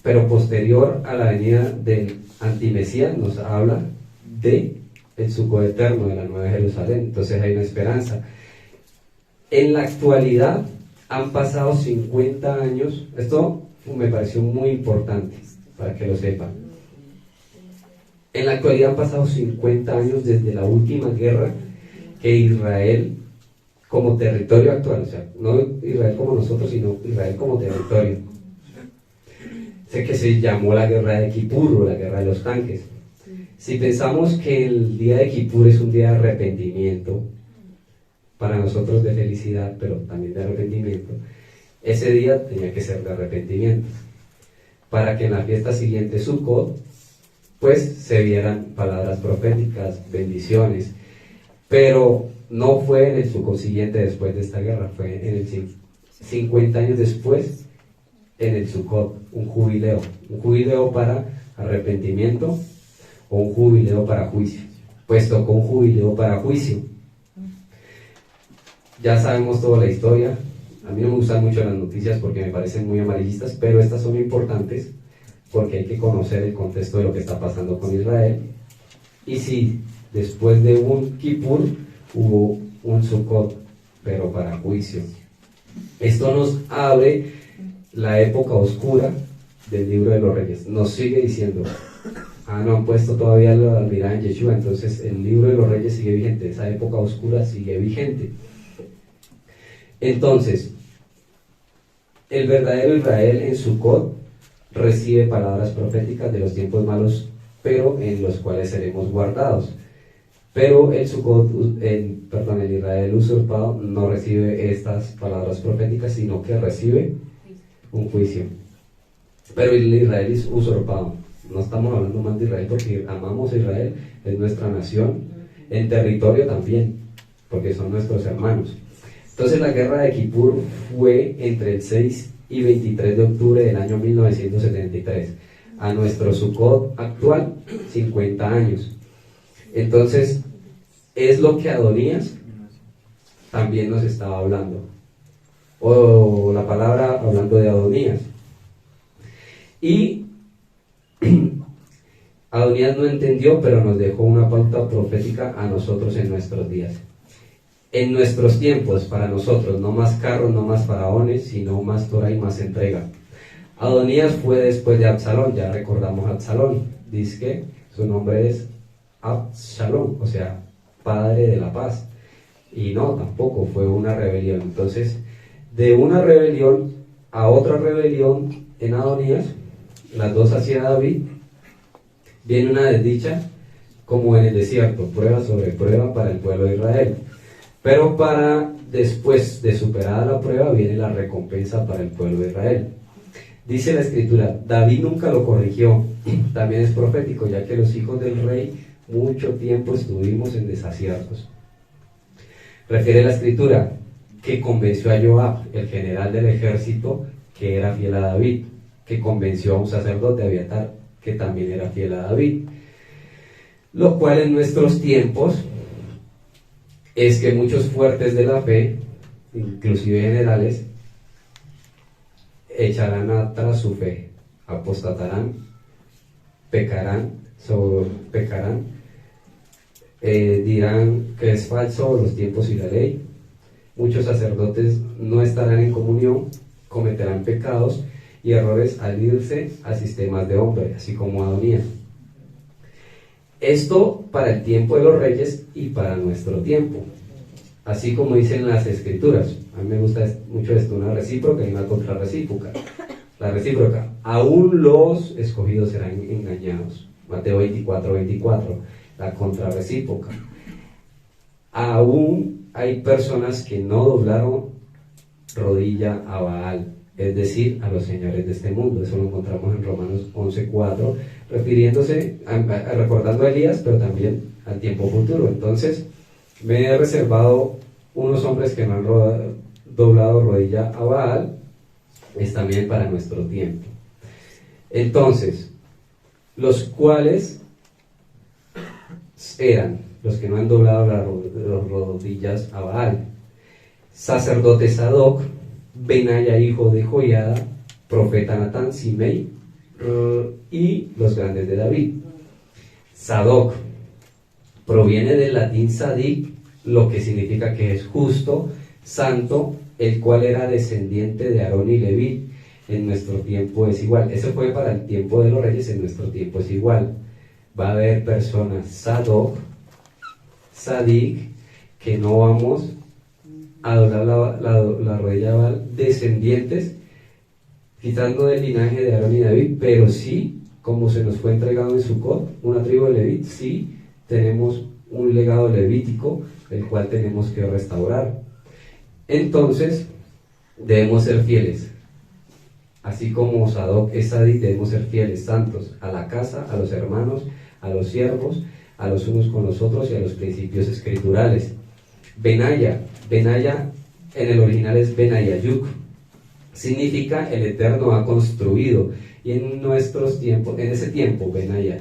Pero posterior a la venida del anti-Mesías nos habla de el suco eterno, de la Nueva Jerusalén. Entonces hay una esperanza. En la actualidad han pasado 50 años, esto me pareció muy importante para que lo sepan. En la actualidad han pasado 50 años desde la última guerra que Israel, como territorio actual, o sea, no Israel como nosotros, sino Israel como territorio. Sé que se llamó la guerra de Kippur o la guerra de los tanques. Si pensamos que el día de Kippur es un día de arrepentimiento, para nosotros de felicidad, pero también de arrepentimiento, ese día tenía que ser de arrepentimiento, para que en la fiesta siguiente, Sukkot, pues se vieran palabras proféticas, bendiciones. Pero no fue en el subsiguiente después de esta guerra, fue en el 50 años después, en el Sukkot, un jubileo para arrepentimiento o un jubileo para juicio. Pues tocó un jubileo para juicio. Ya sabemos toda la historia. A mí no me gustan mucho las noticias porque me parecen muy amarillistas, pero estas son importantes porque hay que conocer el contexto de lo que está pasando con Israel. Y sí, después de un Kippur hubo un Sukkot, pero para juicio. Esto nos abre la época oscura del libro de los Reyes. Nos sigue diciendo, no han puesto todavía la mirada en Yeshua, entonces el libro de los Reyes sigue vigente, esa época oscura sigue vigente. Entonces, el verdadero Israel en Sukkot recibe palabras proféticas de los tiempos malos, pero en los cuales seremos guardados. Pero el Israel usurpado no recibe estas palabras proféticas, sino que recibe un juicio. Pero el Israel es usurpado. No estamos hablando más de Israel porque amamos a Israel, es nuestra nación, en territorio también, porque son nuestros hermanos. Entonces la guerra de Kippur fue entre el 6 y 23 de octubre del año 1973. A nuestro Sukkot actual, 50 años. Entonces, es lo que Adonías también nos estaba hablando. O la palabra hablando de Adonías. Y Adonías no entendió, pero nos dejó una pauta profética a nosotros en nuestros días. En nuestros tiempos, para nosotros, no más carros, no más faraones, sino más Torah y más entrega. Adonías fue después de Absalón, ya recordamos a Absalón, dice que su nombre es Absalón, o sea, padre de la paz. Y no, tampoco, fue una rebelión. Entonces, de una rebelión a otra rebelión en Adonías, las dos hacia David, viene una desdicha como en el desierto, prueba sobre prueba para el pueblo de Israel. Pero para después de superada la prueba viene la recompensa para el pueblo de Israel. Dice la escritura, David nunca lo corrigió, también es profético, ya que los hijos del rey mucho tiempo estuvimos en desaciertos. Refiere la escritura que convenció a Joab, el general del ejército, que era fiel a David, que convenció a un sacerdote, Abiatar, que también era fiel a David. Lo cual en nuestros tiempos es que muchos fuertes de la fe, inclusive generales, echarán atrás su fe, apostatarán, pecarán, dirán que es falso los tiempos y la ley. Muchos sacerdotes no estarán en comunión, cometerán pecados y errores al irse a sistemas de hombre, así como Adonías. Esto para el tiempo de los reyes y para nuestro tiempo. Así como dicen las escrituras. A mí me gusta mucho esto, una recíproca y una contrarrecíproca. La recíproca, aún los escogidos serán engañados. Mateo 24:24. La contrarrecíproca, aún hay personas que no doblaron rodilla a Baal, es decir, a los señores de este mundo. Eso lo encontramos en Romanos 11:4, refiriéndose, recordando a Elías, pero también al tiempo futuro. Entonces, me he reservado unos hombres que no han doblado rodilla a Baal, es también para nuestro tiempo. Entonces, los cuales eran los que no han doblado las rodillas a Baal: sacerdote Sadoc, Benaya hijo de Joiada, profeta Natán, Simei y los grandes de David. Sadoc proviene del latín sadik, lo que significa que es justo, santo, el cual era descendiente de Aarón y Leví. En nuestro tiempo es igual. Eso fue para el tiempo de los reyes, en nuestro tiempo es igual. Va a haber personas Sadoc, Sadik, que no vamos a doblar la rodilla de Baal, descendientes, quitando del linaje de Aarón y David, pero sí, como se nos fue entregado en Sukkot, una tribu de Leví, sí tenemos un legado levítico, el cual tenemos que restaurar. Entonces, debemos ser fieles. Así como Sadoc es Sadik, debemos ser fieles, santos, a la casa, a los hermanos, a los siervos, a los unos con los otros y a los principios escriturales. Benaya en el original es Benayayuk, significa el Eterno ha construido, y en nuestros tiempos, en ese tiempo Benaya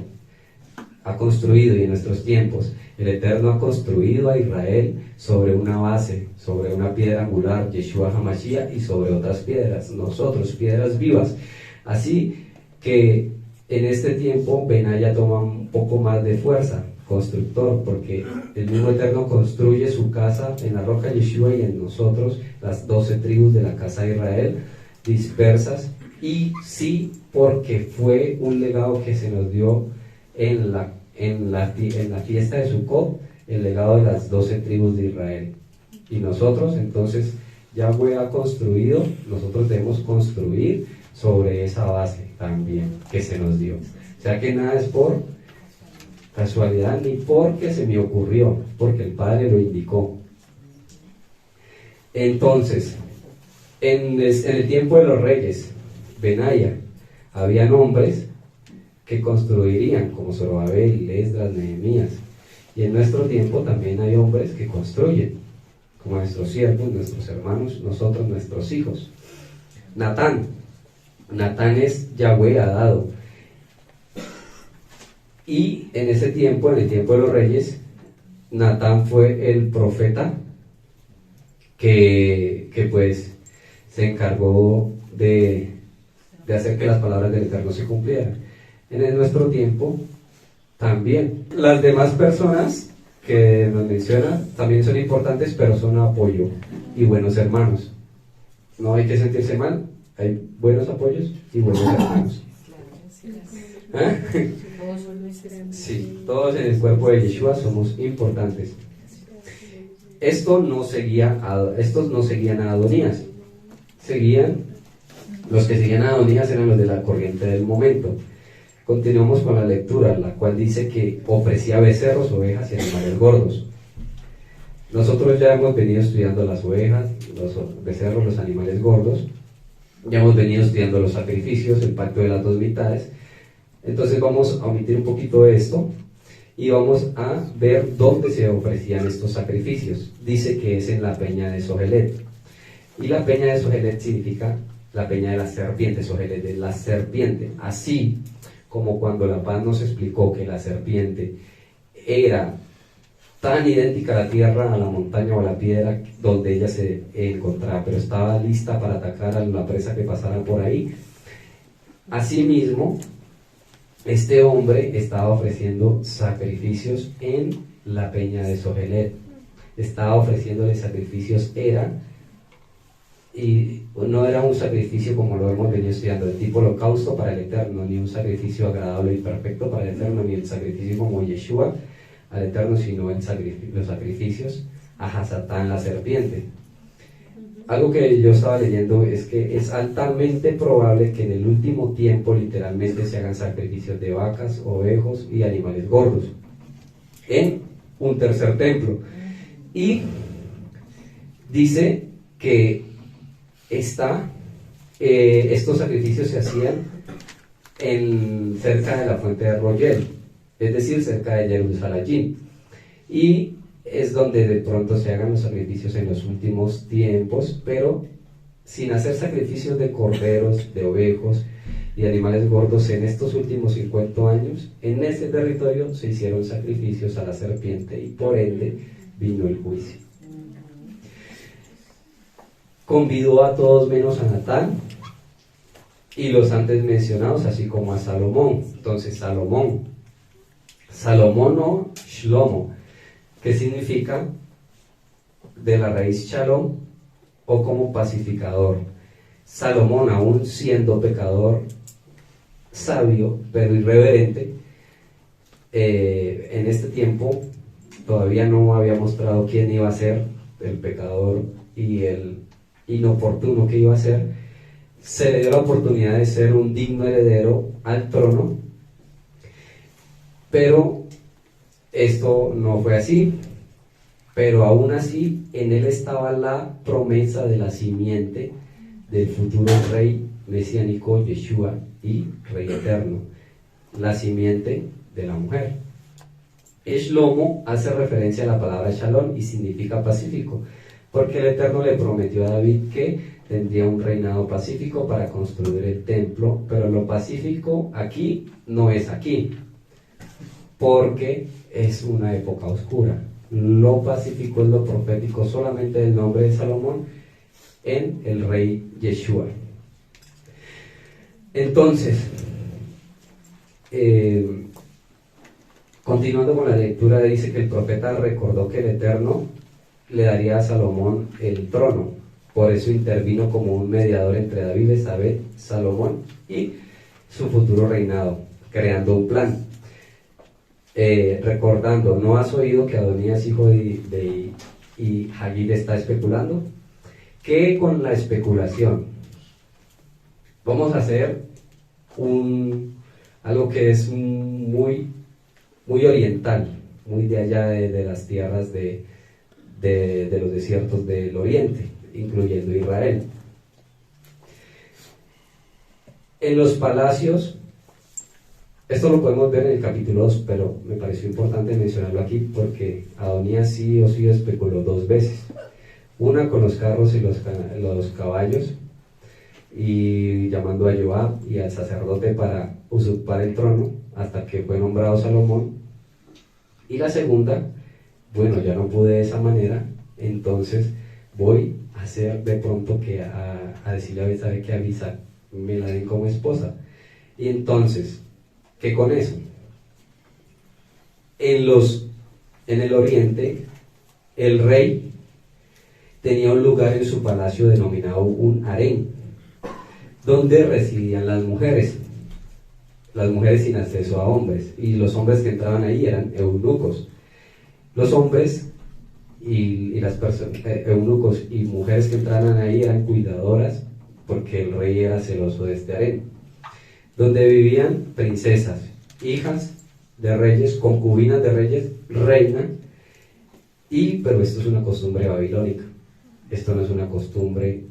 ha construido, y en nuestros tiempos el Eterno ha construido a Israel sobre una base, sobre una piedra angular, Yeshua HaMashiach, y sobre otras piedras, nosotros, piedras vivas. Así que en este tiempo Benaya toma un poco más de fuerza, constructor, porque el mismo Eterno construye su casa en la roca Yeshua y en nosotros, las 12 tribus de la casa de Israel, dispersas, y sí, porque fue un legado que se nos dio en la fiesta de Sukkot, el legado de las 12 tribus de Israel. Y nosotros, entonces, Yahweh ha construido, nosotros debemos construir sobre esa base también que se nos dio. O sea que nada es por casualidad ni porque se me ocurrió, porque el Padre lo indicó. Entonces, en el tiempo de los reyes, Benaya, habían hombres que construirían, como Zorobabel, Esdras, Nehemías. Y en nuestro tiempo también hay hombres que construyen, como nuestros siervos, nuestros hermanos, nosotros, nuestros hijos. Natán es Yahweh ha dado. Y en ese tiempo, en el tiempo de los reyes, Natán fue el profeta que pues se encargó de hacer que las palabras del Eterno se cumplieran. En nuestro tiempo también. Las demás personas que nos mencionan también son importantes, pero son apoyo y buenos hermanos. No hay que sentirse mal, hay buenos apoyos y buenos hermanos. ¿Eh? Sí, todos en el cuerpo de Yeshua somos importantes. Estos no seguían a Adonías. Los que seguían a Adonías eran los de la corriente del momento. Continuamos con la lectura, la cual dice que ofrecía becerros, ovejas y animales gordos. Nosotros ya hemos venido estudiando las ovejas, los becerros, los animales gordos. Ya hemos venido estudiando los sacrificios, el pacto de las dos mitades. Entonces vamos a omitir un poquito de esto y vamos a ver dónde se ofrecían estos sacrificios. Dice que es en la peña de Zohelet. Y la peña de Zohelet significa la peña de la serpiente, Zohelet de la serpiente. Así como cuando la Paz nos explicó que la serpiente era tan idéntica a la tierra, a la montaña o a la piedra donde ella se encontraba, pero estaba lista para atacar a la presa que pasara por ahí. Asimismo, este hombre estaba ofreciendo sacrificios en la peña de Zohelet. Estaba ofreciéndole sacrificios, y no era un sacrificio como lo hemos venido estudiando, de tipo holocausto para el Eterno, ni un sacrificio agradable y perfecto para el Eterno, ni el sacrificio como Yeshua al Eterno, sino los sacrificios a Hasatán, la serpiente. Algo que yo estaba leyendo es que es altamente probable que en el último tiempo literalmente se hagan sacrificios de vacas, ovejos y animales gordos en un tercer templo. Y dice que estos sacrificios se hacían cerca de la fuente de Rogel, es decir, cerca de Jerusalén, y es donde de pronto se hagan los sacrificios en los últimos tiempos, pero sin hacer sacrificios de corderos, de ovejos y animales gordos. En estos últimos 50 años, en ese territorio se hicieron sacrificios a la serpiente y por ende vino el juicio. Convidó a todos menos a Natán y los antes mencionados, así como a Salomón. Entonces Salomón o Shlomo, que significa de la raíz Shalom o como pacificador. Salomón, aún siendo pecador, sabio pero irreverente, en este tiempo todavía no había mostrado quién iba a ser el pecador y el inoportuno que iba a ser. Se le dio la oportunidad de ser un digno heredero al trono, pero esto no fue así. Pero aún así en él estaba la promesa de la simiente del futuro rey mesiánico Yeshua y rey eterno, la simiente de la mujer. Shlomo hace referencia a la palabra Shalom y significa pacífico, porque el Eterno le prometió a David que tendría un reinado pacífico para construir el templo, pero lo pacífico aquí no es aquí, porque es una época oscura. Lo pacífico es lo profético solamente del nombre de Salomón en el rey Yeshua. Entonces, continuando con la lectura, dice que el profeta recordó que el Eterno le daría a Salomón el trono, por eso intervino como un mediador entre David, Besabet, Salomón y su futuro reinado, creando un plan. Recordando, ¿no has oído que Adonías, hijo de Hagid, está especulando? ¿Qué con la especulación? Vamos a hacer algo que es muy oriental, muy de allá de las tierras de los desiertos del oriente, incluyendo Israel. En los palacios, esto lo podemos ver en el capítulo 2, pero me pareció importante mencionarlo aquí porque Adonías sí o sí especuló 2 veces. Una con los carros y los caballos, y llamando a Joab y al sacerdote para usurpar el trono hasta que fue nombrado Salomón. Y la segunda, bueno, ya no pude de esa manera, entonces voy a hacer de pronto que a decirle a Besabé que avisa, me la den como esposa. Y entonces, ¿qué con eso? En el oriente, el rey tenía un lugar en su palacio denominado un harén, donde residían las mujeres sin acceso a hombres, y los hombres que entraban ahí eran eunucos. Los hombres y las personas, eunucos y mujeres que entraban ahí eran cuidadoras, porque el rey era celoso de este harén, donde vivían princesas, hijas de reyes, concubinas de reyes, reinas, pero esto es una costumbre babilónica, esto no es una costumbre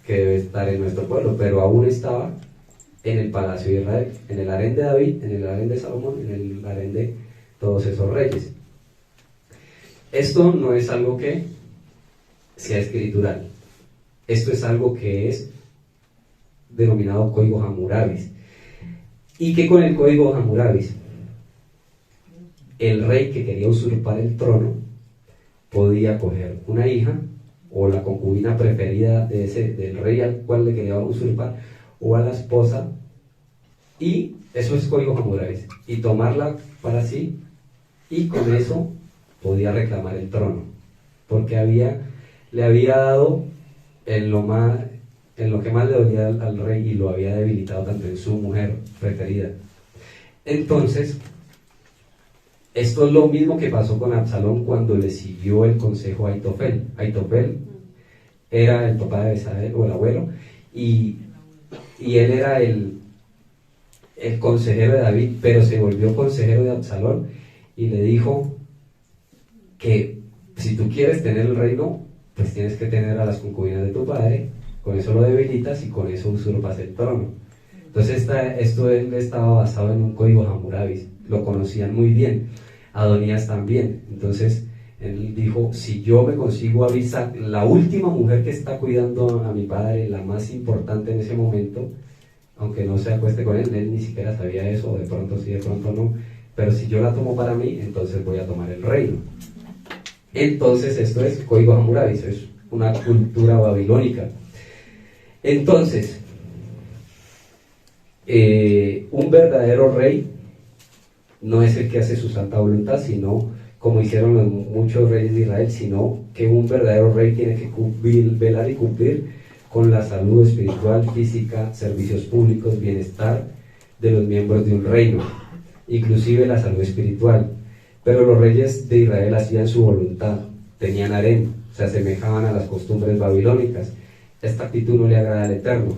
que debe estar en nuestro pueblo, pero aún estaba en el palacio de Israel, en el harén de David, en el harén de Salomón, en el harén de todos esos reyes. Esto no es algo que sea escritural, esto es algo que es denominado Código Hammurabis. ¿Y qué con el Código Hammurabis? El rey que quería usurpar el trono podía coger una hija o la concubina preferida del rey al cual le quería usurpar, o a la esposa, y eso es Código Hammurabis, y tomarla para sí, y con eso podía reclamar el trono, porque le había dado en lo que más le dolía al rey, y lo había debilitado tanto en su mujer preferida. Entonces, esto es lo mismo que pasó con Absalón cuando le siguió el consejo a Aitofel. Aitofel era el papá de Besabé, o el abuelo, y él era el consejero de David, pero se volvió consejero de Absalón, y le dijo que si tú quieres tener el reino, pues tienes que tener a las concubinas de tu padre, con eso lo debilitas y con eso usurpas el trono. Entonces esto él estaba basado en un código Hammurabis, lo conocían muy bien, Adonías también. Entonces él dijo, si yo me consigo a Abisag, la última mujer que está cuidando a mi padre, la más importante en ese momento, aunque no se acueste con él ni siquiera sabía eso, o de pronto sí, de pronto no, pero si yo la tomo para mí, entonces voy a tomar el reino. Entonces esto es Código Hammurabis, es una cultura babilónica. Entonces, un verdadero rey no es el que hace su santa voluntad, sino como hicieron muchos reyes de Israel, sino que un verdadero rey tiene que velar y cumplir con la salud espiritual, física, servicios públicos, bienestar de los miembros de un reino, inclusive la salud espiritual. Pero los reyes de Israel hacían su voluntad, tenían harén, se asemejaban a las costumbres babilónicas. Esta actitud no le agrada al Eterno.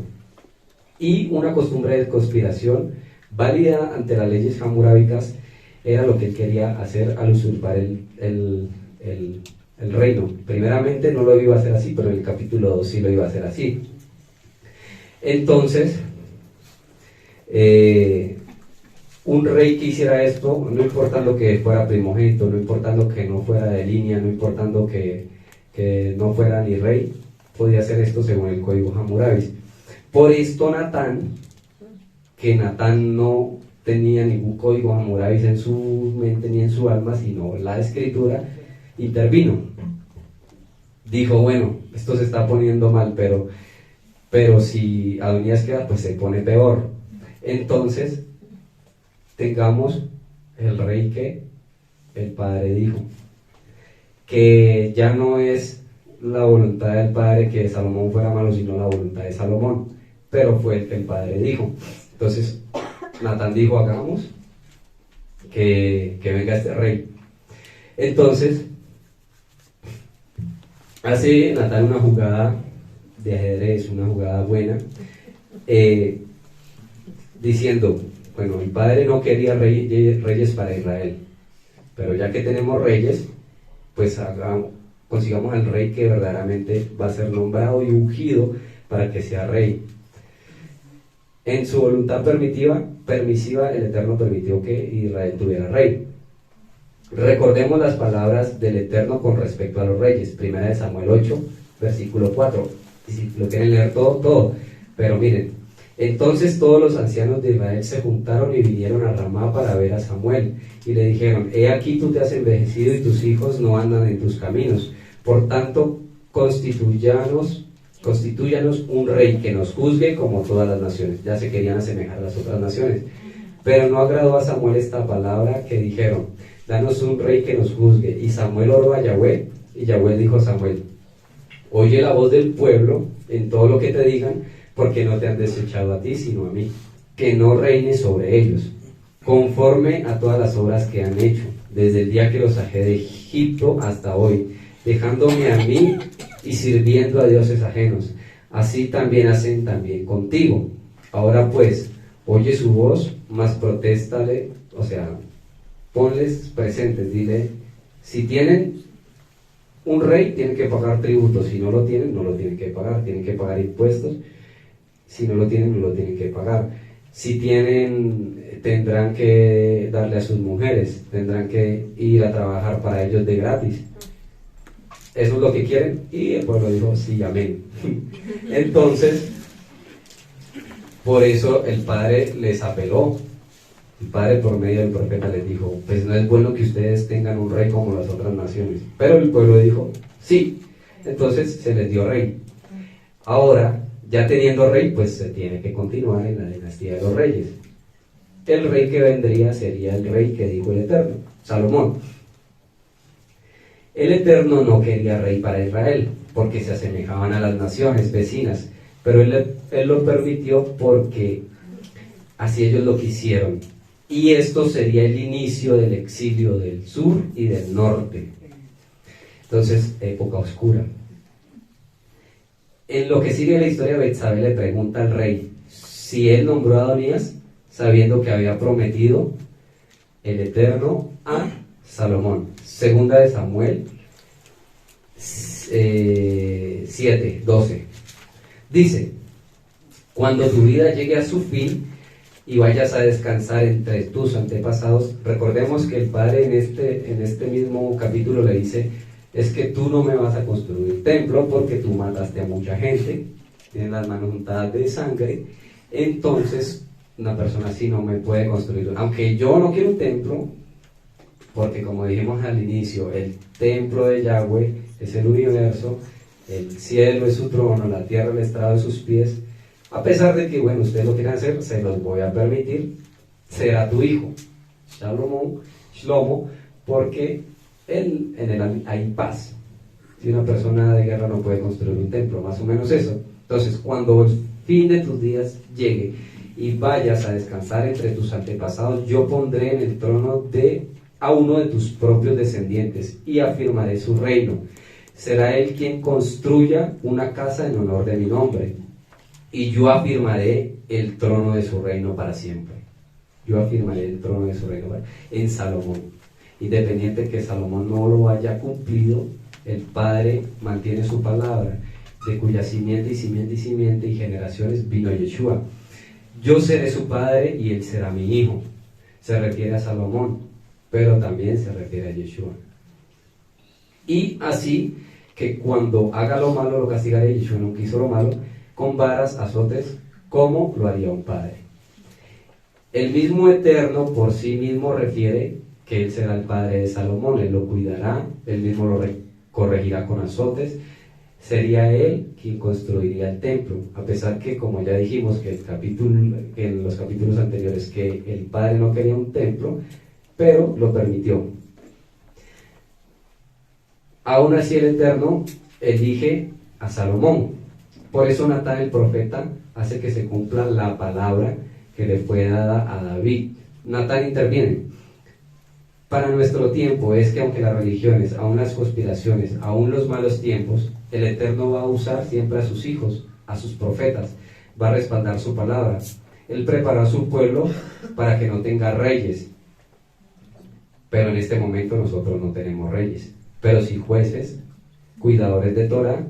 Y una costumbre de conspiración válida ante las leyes hammurabicas era lo que él quería hacer al usurpar el reino. Primeramente no lo iba a hacer así, pero en el capítulo 2 sí lo iba a hacer así. Entonces, un rey que hiciera esto, no importando que fuera primogénito, no importando que no fuera de línea, no importando que no fuera ni rey, podía hacer esto según el código Hammurabi. Por esto Natán, que Natán no tenía ningún código Hammurabi en su mente ni en su alma, sino la escritura, intervino. Dijo, bueno, esto se está poniendo mal, pero si Adonías queda, pues se pone peor. Entonces, tengamos el rey que el padre dijo, que ya no es la voluntad del padre que Salomón fuera malo, sino la voluntad de Salomón, pero fue el que el padre dijo. Entonces Natán dijo, hagamos que venga este rey. Entonces hace Natán una jugada de ajedrez, una jugada buena, diciendo, bueno, mi padre no quería reyes para Israel, pero ya que tenemos reyes, pues consigamos al rey que verdaderamente va a ser nombrado y ungido para que sea rey. En su voluntad permisiva, el Eterno permitió que Israel tuviera rey. Recordemos las palabras del Eterno con respecto a los reyes. Primera de Samuel 8, versículo 4. Y si lo quieren leer todo. Pero miren, entonces todos los ancianos de Israel se juntaron y vinieron a Ramá para ver a Samuel. Y le dijeron, he aquí tú te has envejecido y tus hijos no andan en tus caminos. Por tanto, constituyanos un rey que nos juzgue como todas las naciones. Ya se querían asemejar a las otras naciones. Pero no agradó a Samuel esta palabra que dijeron, danos un rey que nos juzgue. Y Samuel oró a Yahweh, y Yahweh dijo a Samuel, oye la voz del pueblo en todo lo que te digan, porque no te han desechado a ti, sino a mí, que no reines sobre ellos, conforme a todas las obras que han hecho, desde el día que los saqué de Egipto hasta hoy, dejándome a mí y sirviendo a dioses ajenos. Así también hacen también contigo. Ahora pues, oye su voz, mas protéstale, o sea, ponles presentes, dile, si tienen un rey, tienen que pagar tributos, si no lo tienen, no lo tienen que pagar impuestos, si no lo tienen, no lo tienen que pagar. Si tienen, tendrán que darle a sus mujeres, tendrán que ir a trabajar para ellos de gratis. Eso es lo que quieren. Y el pueblo dijo, sí, amén. Entonces, por eso el padre les apeló. El padre por medio del profeta les dijo, pues no es bueno que ustedes tengan un rey como las otras naciones. Pero el pueblo dijo, sí. Entonces se les dio rey. Ahora, ya teniendo rey, pues se tiene que continuar en la dinastía de los reyes. El rey que vendría sería el rey que dijo el Eterno, Salomón. El Eterno no quería rey para Israel, porque se asemejaban a las naciones vecinas, pero él lo permitió porque así ellos lo quisieron. Y esto sería el inicio del exilio del sur y del norte. Entonces, época oscura. En lo que sigue la historia, Betsabé le pregunta al rey si él nombró a Adonías, sabiendo que había prometido el Eterno a Salomón. Segunda de Samuel 7:12. Dice, cuando tu vida llegue a su fin y vayas a descansar entre tus antepasados, recordemos que el padre en este mismo capítulo le dice, es que tú no me vas a construir templo porque tú mataste a mucha gente, tienes las manos untadas de sangre, entonces una persona así no me puede construir, aunque yo no quiero un templo, porque como dijimos al inicio, el templo de Yahweh es el universo, el cielo es su trono, la tierra el estrado de sus pies. A pesar de que, bueno, ustedes lo quieran hacer, se los voy a permitir, será tu hijo, Shlomo, porque en él hay paz. Si una persona de guerra no puede construir un templo, más o menos eso. Entonces, cuando el fin de tus días llegue y vayas a descansar entre tus antepasados, yo pondré en el trono a uno de tus propios descendientes y afirmaré su reino. Será él quien construya una casa en honor de mi nombre, y yo afirmaré el trono de su reino para siempre. Yo afirmaré el trono de su reino en Salomón. Independiente que Salomón no lo haya cumplido, el Padre mantiene su palabra, de cuya simiente y simiente y simiente y generaciones vino Yeshua. Yo seré su padre y él será mi hijo. se refiere a Salomón, pero también se refiere a Yeshua. Y así que cuando haga lo malo lo castigaré, Yeshua nunca hizo lo malo, con varas, azotes, como lo haría un padre. El mismo Eterno por sí mismo refiere que él será el padre de Salomón, él lo cuidará, él mismo lo corregirá con azotes, sería él quien construiría el templo, a pesar que, como ya dijimos que en los capítulos anteriores, que el padre no quería un templo, pero lo permitió. Aún así el Eterno elige a Salomón. Por eso Natán el profeta hace que se cumpla la palabra que le fue dada a David. Natán interviene. Para nuestro tiempo es que aunque las religiones, aún las conspiraciones, aún los malos tiempos, el Eterno va a usar siempre a sus hijos, a sus profetas, va a respaldar su palabra. Él preparó a su pueblo para que no tenga reyes. Pero en este momento nosotros no tenemos reyes, pero sí jueces, cuidadores de Torah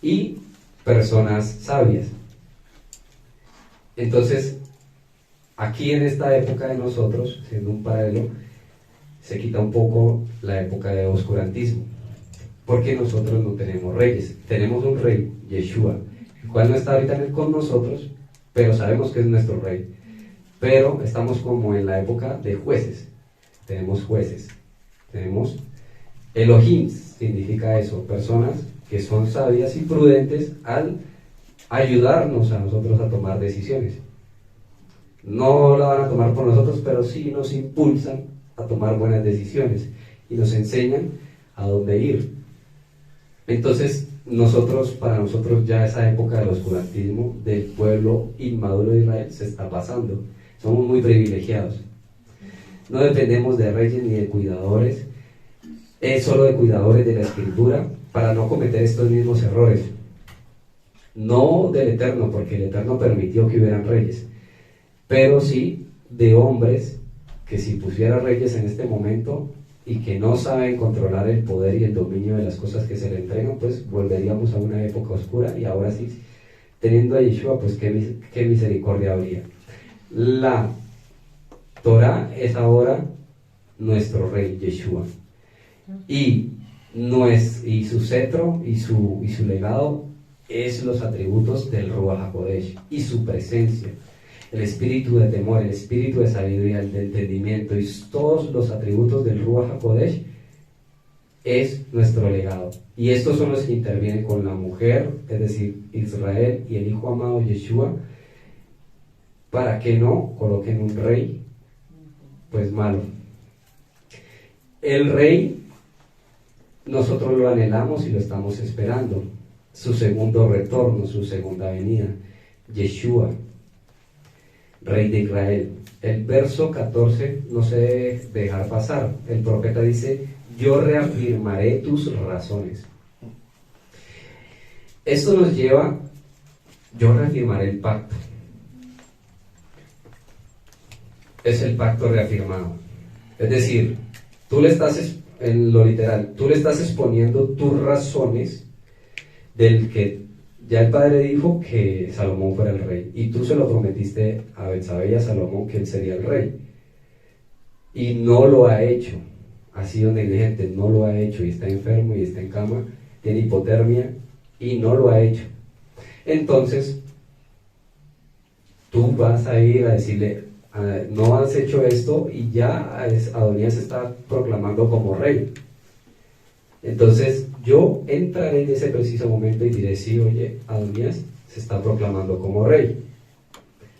y personas sabias. Entonces, aquí en esta época de nosotros, siendo un paralelo, se quita un poco la época de oscurantismo, porque nosotros no tenemos reyes. Tenemos un rey, Yeshua, el cual no está ahorita con nosotros, pero sabemos que es nuestro rey. Pero estamos como en la época de jueces. Tenemos jueces, tenemos Elohim, significa eso, personas que son sabias y prudentes al ayudarnos a nosotros a tomar decisiones. No la van a tomar por nosotros, pero sí nos impulsan a tomar buenas decisiones y nos enseñan a dónde ir. Entonces, para nosotros ya esa época del oscurantismo del pueblo inmaduro de Israel se está pasando. Somos muy privilegiados. No dependemos de reyes ni de cuidadores, es solo de cuidadores de la Escritura para no cometer estos mismos errores. No del Eterno, porque el Eterno permitió que hubieran reyes, pero sí de hombres que si pusiera reyes en este momento y que no saben controlar el poder y el dominio de las cosas que se le entregan, pues volveríamos a una época oscura. Y ahora sí, teniendo a Yeshua, pues qué misericordia habría. La Torah es ahora nuestro rey Yeshua, y su cetro y su legado es los atributos del Ruach HaKodesh y su presencia, el espíritu de temor, el espíritu de sabiduría, el de entendimiento y todos los atributos del Ruach HaKodesh es nuestro legado. Y estos son los que intervienen con la mujer, es decir, Israel, y el Hijo amado Yeshua, para que no coloquen un rey pues malo. El rey nosotros lo anhelamos y lo estamos esperando, su segundo retorno, su segunda venida, Yeshua, Rey de Israel. El verso 14 no se debe dejar pasar. El profeta dice: yo reafirmaré tus razones. Esto nos lleva, yo reafirmaré el pacto. Es el pacto reafirmado. Es decir, tú le estás, en lo literal, tú le estás exponiendo tus razones del que ya el padre dijo que Salomón fuera el rey, y tú se lo prometiste a Betsabé y a Salomón que él sería el rey, y no lo ha hecho, ha sido negligente, no lo ha hecho, y está enfermo y está en cama, tiene hipotermia y no lo ha hecho. Entonces tú vas a ir a decirle: no has hecho esto, y ya Adonías se está proclamando como rey. Entonces yo entraré en ese preciso momento y diré: sí, oye, Adonías se está proclamando como rey.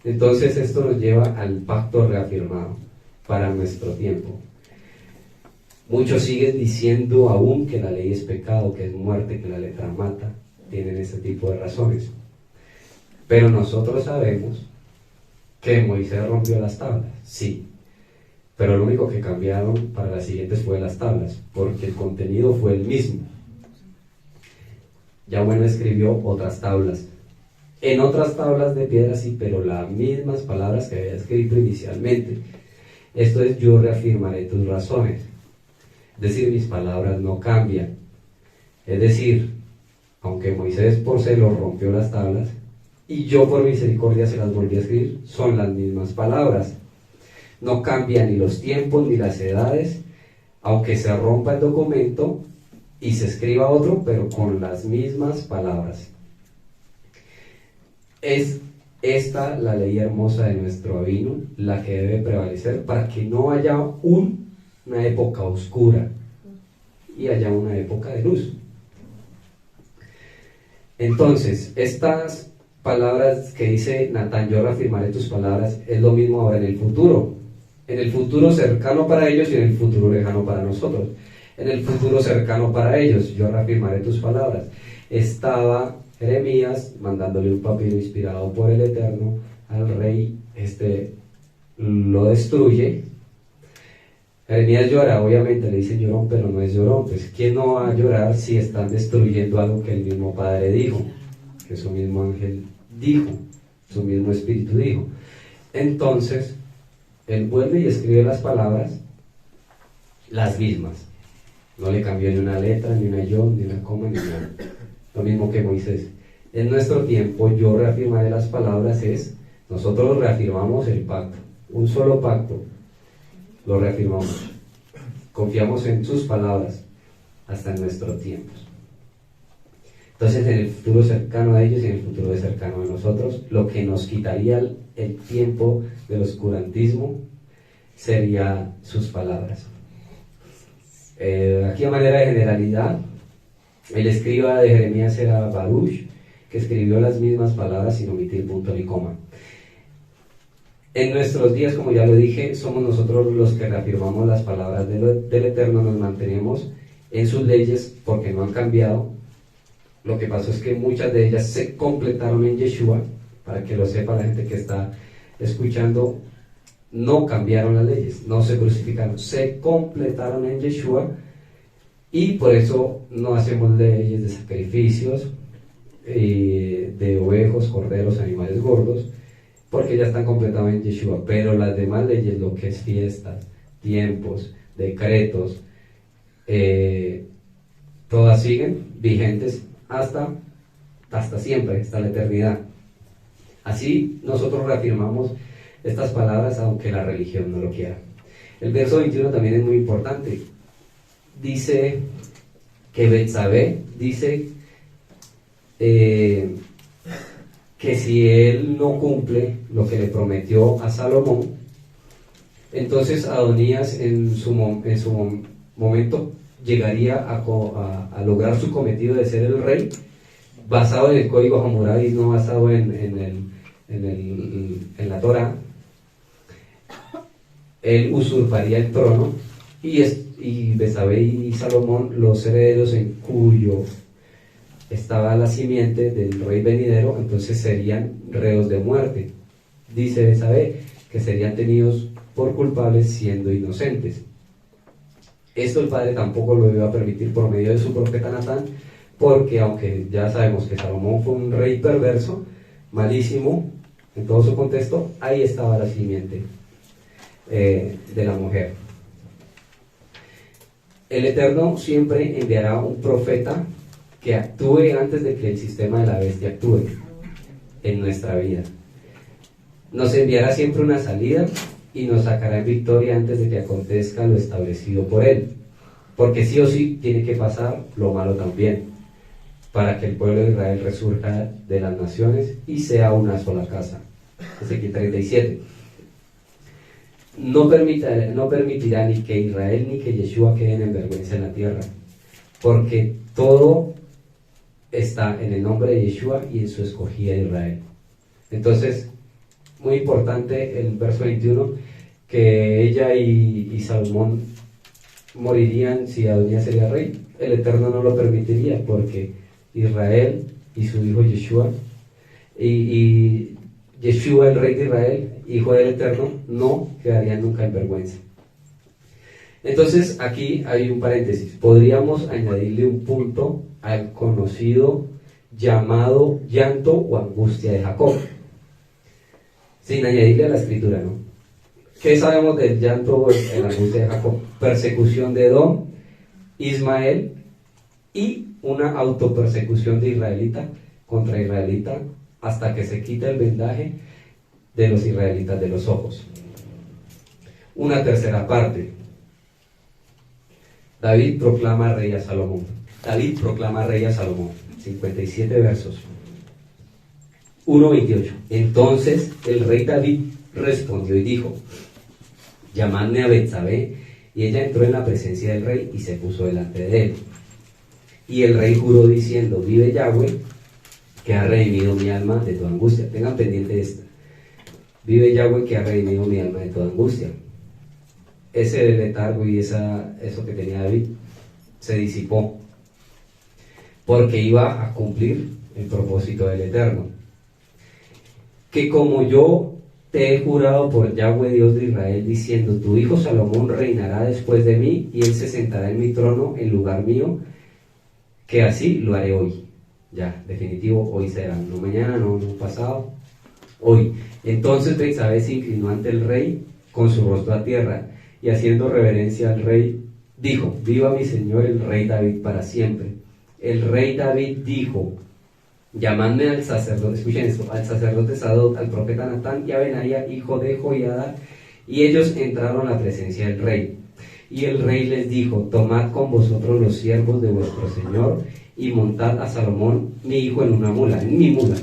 Entonces esto nos lleva al pacto reafirmado para nuestro tiempo. Muchos siguen diciendo aún que la ley es pecado, que es muerte, que la letra mata. Tienen ese tipo de razones. Pero nosotros sabemos que Moisés rompió las tablas, sí, pero lo único que cambiaron para las siguientes fue las tablas, porque el contenido fue el mismo. Yahweh escribió otras tablas, en otras tablas de piedra sí, pero las mismas palabras que había escrito inicialmente. Esto es: yo reafirmaré tus razones, es decir, mis palabras no cambian. Es decir, aunque Moisés por celo rompió las tablas, y yo por misericordia se las volví a escribir, son las mismas palabras. No cambia ni los tiempos ni las edades, aunque se rompa el documento y se escriba otro, pero con las mismas palabras. Es esta la ley hermosa de nuestro Avinu, la que debe prevalecer para que no haya una época oscura y haya una época de luz. Entonces, estas palabras que dice Natán, yo reafirmaré tus palabras, es lo mismo ahora en el futuro. En el futuro cercano para ellos y en el futuro lejano para nosotros. En el futuro cercano para ellos, yo reafirmaré tus palabras. Estaba Jeremías mandándole un papiro inspirado por el Eterno al rey, lo destruye. Jeremías llora, obviamente le dicen llorón, pero no es llorón. Pues ¿quién no va a llorar si están destruyendo algo que el mismo Padre dijo, que su mismo ángel dijo, su mismo espíritu dijo? Entonces él vuelve y escribe las palabras, las mismas, no le cambió ni una letra, ni una yod, ni una coma, ni nada. Lo mismo que Moisés. En nuestro tiempo, yo reafirmaré las palabras, nosotros reafirmamos el pacto, un solo pacto, lo reafirmamos. Confiamos en sus palabras hasta en nuestros tiempos. Entonces, en el futuro cercano a ellos y en el futuro cercano a nosotros, lo que nos quitaría el tiempo del oscurantismo sería sus palabras. Aquí a manera de generalidad, el escriba de Jeremías era Baruch, que escribió las mismas palabras sin omitir punto ni coma. En nuestros días, como ya lo dije, somos nosotros los que reafirmamos las palabras del Eterno, nos mantenemos en sus leyes porque no han cambiado. Lo que pasó es que muchas de ellas se completaron en Yeshua, para que lo sepa la gente que está escuchando, no cambiaron las leyes, no se crucificaron, se completaron en Yeshua, y por eso no hacemos leyes de sacrificios, de ovejos, corderos, animales gordos, porque ya están completados en Yeshua. Pero las demás leyes, lo que es fiestas, tiempos, decretos, todas siguen vigentes hasta siempre, hasta la eternidad. Así nosotros reafirmamos estas palabras aunque la religión no lo quiera. El verso 21 también es muy importante. Dice que Betsabé dice que si él no cumple lo que le prometió a Salomón, entonces Adonías en su momento llegaría a lograr su cometido de ser el rey, basado en el código Hammurabi, no basado en la Torah. Él usurparía el trono y Betsabé y Salomón, los herederos en cuyo estaba la simiente del rey venidero, entonces serían reos de muerte. Dice Betsabé que serían tenidos por culpables siendo inocentes. Esto el padre tampoco lo iba a permitir por medio de su profeta Natán, porque aunque ya sabemos que Salomón fue un rey perverso, malísimo en todo su contexto, ahí estaba la simiente de la mujer. El Eterno siempre enviará un profeta que actúe antes de que el sistema de la bestia actúe en nuestra vida. Nos enviará siempre una salida y nos sacará en victoria antes de que acontezca lo establecido por él, porque sí o sí tiene que pasar lo malo también, para que el pueblo de Israel resurja de las naciones y sea una sola casa. Ezequiel 37. No permitirá ni que Israel ni que Yeshua queden en vergüenza en la tierra, porque todo está en el nombre de Yeshua y en su escogida de Israel. Entonces, muy importante el verso 21, que ella y Salomón morirían si Adonías sería rey. El Eterno no lo permitiría, porque Israel y su hijo Yeshua, y Yeshua, el rey de Israel, hijo del Eterno, no quedarían nunca en vergüenza. Entonces aquí hay un paréntesis, podríamos añadirle un punto al conocido llamado llanto o angustia de Jacob, sin añadirle a la escritura, ¿no? ¿Qué sabemos del llanto o la angustia de Jacob? Persecución de Edom, Ismael, y una autopersecución de israelita contra israelita hasta que se quita el vendaje de los israelitas de los ojos. una tercera parte. David proclama rey a Salomón. David proclama rey a Salomón. 57 versos. 1:28. Entonces el rey David respondió y dijo: llamadme a Betsabé. Y ella entró en la presencia del rey y se puso delante de él. Y el rey juró diciendo: vive Yahweh, que ha redimido mi alma de toda angustia. Tengan pendiente esta. Vive Yahweh, que ha redimido mi alma de toda angustia. Ese letargo y eso que tenía David se disipó, porque iba a cumplir el propósito del Eterno. Que como yo te he jurado por Yahweh Dios de Israel, diciendo: tu hijo Salomón reinará después de mí, y él se sentará en mi trono en lugar mío, que así lo haré hoy. Ya, definitivo, hoy será, no mañana, no pasado, hoy. Entonces Betsabé se inclinó ante el rey con su rostro a tierra, y haciendo reverencia al rey, dijo: viva mi señor el rey David para siempre. El rey David dijo: llamadme al sacerdote, escuchen esto, al sacerdote Sadoc, al profeta Natán y a Benaía, hijo de Joiada, y ellos entraron a la presencia del rey. Y el rey les dijo: tomad con vosotros los siervos de vuestro señor, y montad a Salomón, mi hijo, en una mula, en mi mula,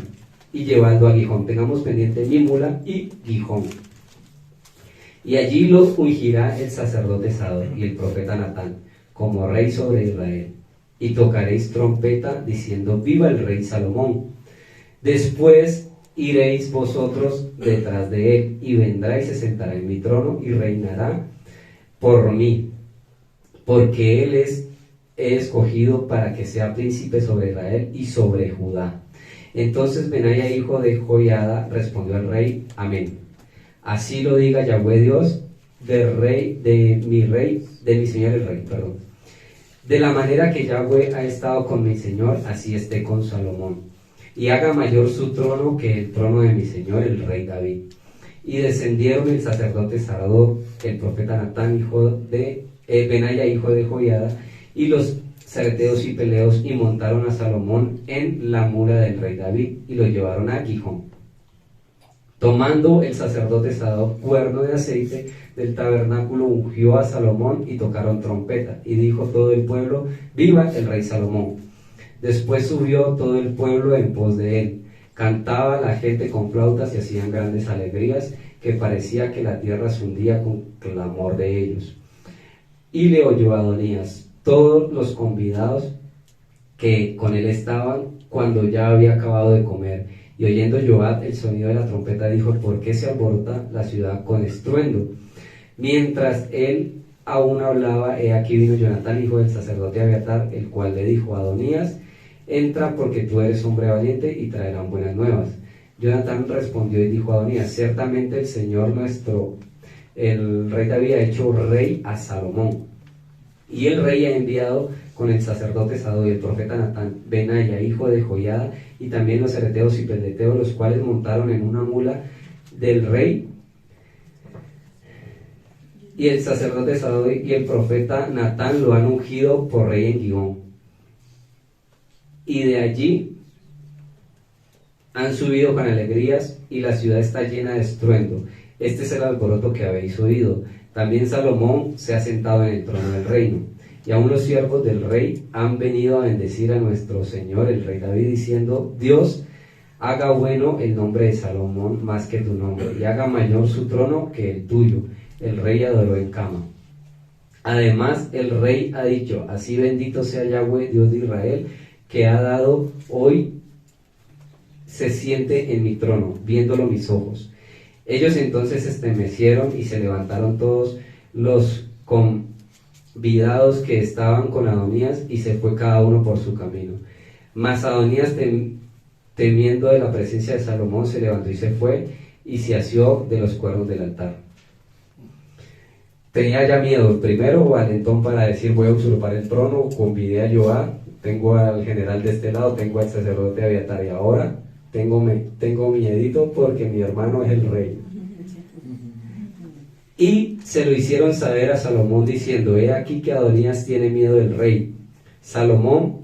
y llevadlo a Gijón. Tengamos pendiente mi mula y Gijón. Y allí lo ungirá el sacerdote Sadoc y el profeta Natán como rey sobre Israel. Y tocaréis trompeta diciendo: viva el rey Salomón. Después iréis vosotros detrás de él, y vendrá y se sentará en mi trono y reinará por mí, porque él he escogido para que sea príncipe sobre Israel y sobre Judá. Entonces Benaía, hijo de Joiada, respondió al rey: amén. Así lo diga Yahweh Dios de mi señor el rey, perdón. De la manera que Yahweh ha estado con mi señor, así esté con Salomón, y haga mayor su trono que el trono de mi señor el rey David. Y descendieron el sacerdote Sadoc, el profeta Natán, hijo de Benaía, hijo de Joiada, y los cereteos y peleos, y montaron a Salomón en la mula del rey David, y lo llevaron a Gijón. Tomando el sacerdote Sadoc cuerno de aceite del tabernáculo, ungió a Salomón, y tocaron trompeta, y dijo todo el pueblo: viva el rey Salomón. Después subió todo el pueblo en pos de él. Cantaba la gente con flautas y hacían grandes alegrías, que parecía que la tierra se hundía con clamor de ellos. Y le oyó Adonías, todos los convidados que con él estaban, cuando ya había acabado de comer. Y oyendo Joab el sonido de la trompeta, dijo: ¿por qué se alborota la ciudad con estruendo? Mientras él aún hablaba, he aquí vino Jonatán, hijo del sacerdote Abiatar, el cual le dijo a Adonías: entra, porque tú eres hombre valiente, y traerán buenas nuevas. Jonatán respondió y dijo a Adonías: ciertamente el Señor nuestro, el rey David, ha hecho rey a Salomón. Y el rey ha enviado con el sacerdote Sadoc y el profeta Natán, Benaía, hijo de Joiada, y también los cereteos y peleteos, los cuales montaron en una mula del rey. Y el sacerdote Sadoc y el profeta Natán lo han ungido por rey en Gijón. Y de allí han subido con alegrías, y la ciudad está llena de estruendo. Este es el alboroto que habéis oído. También Salomón se ha sentado en el trono del reino. Y aún los siervos del rey han venido a bendecir a nuestro señor el rey David, diciendo: Dios haga bueno el nombre de Salomón más que tu nombre, y haga mayor su trono que el tuyo. El rey adoró en cama. Además el rey ha dicho: así bendito sea Yahweh Dios de Israel, que ha dado hoy se siente en mi trono, viéndolo mis ojos. Ellos entonces estremecieron y se levantaron todos los convidados que estaban con Adonías, y se fue cada uno por su camino. Mas Adonías, temiendo de la presencia de Salomón, se levantó y se fue, y se asió de los cuernos del altar. Tenía ya miedo, primero valentón para decir: voy a usurpar el trono, convidé a Joab, tengo al general de este lado, tengo al sacerdote Abiatar, y ahora tengo miedito porque mi hermano es el rey. Y se lo hicieron saber a Salomón diciendo: he aquí que Adonías tiene miedo del rey. Salomón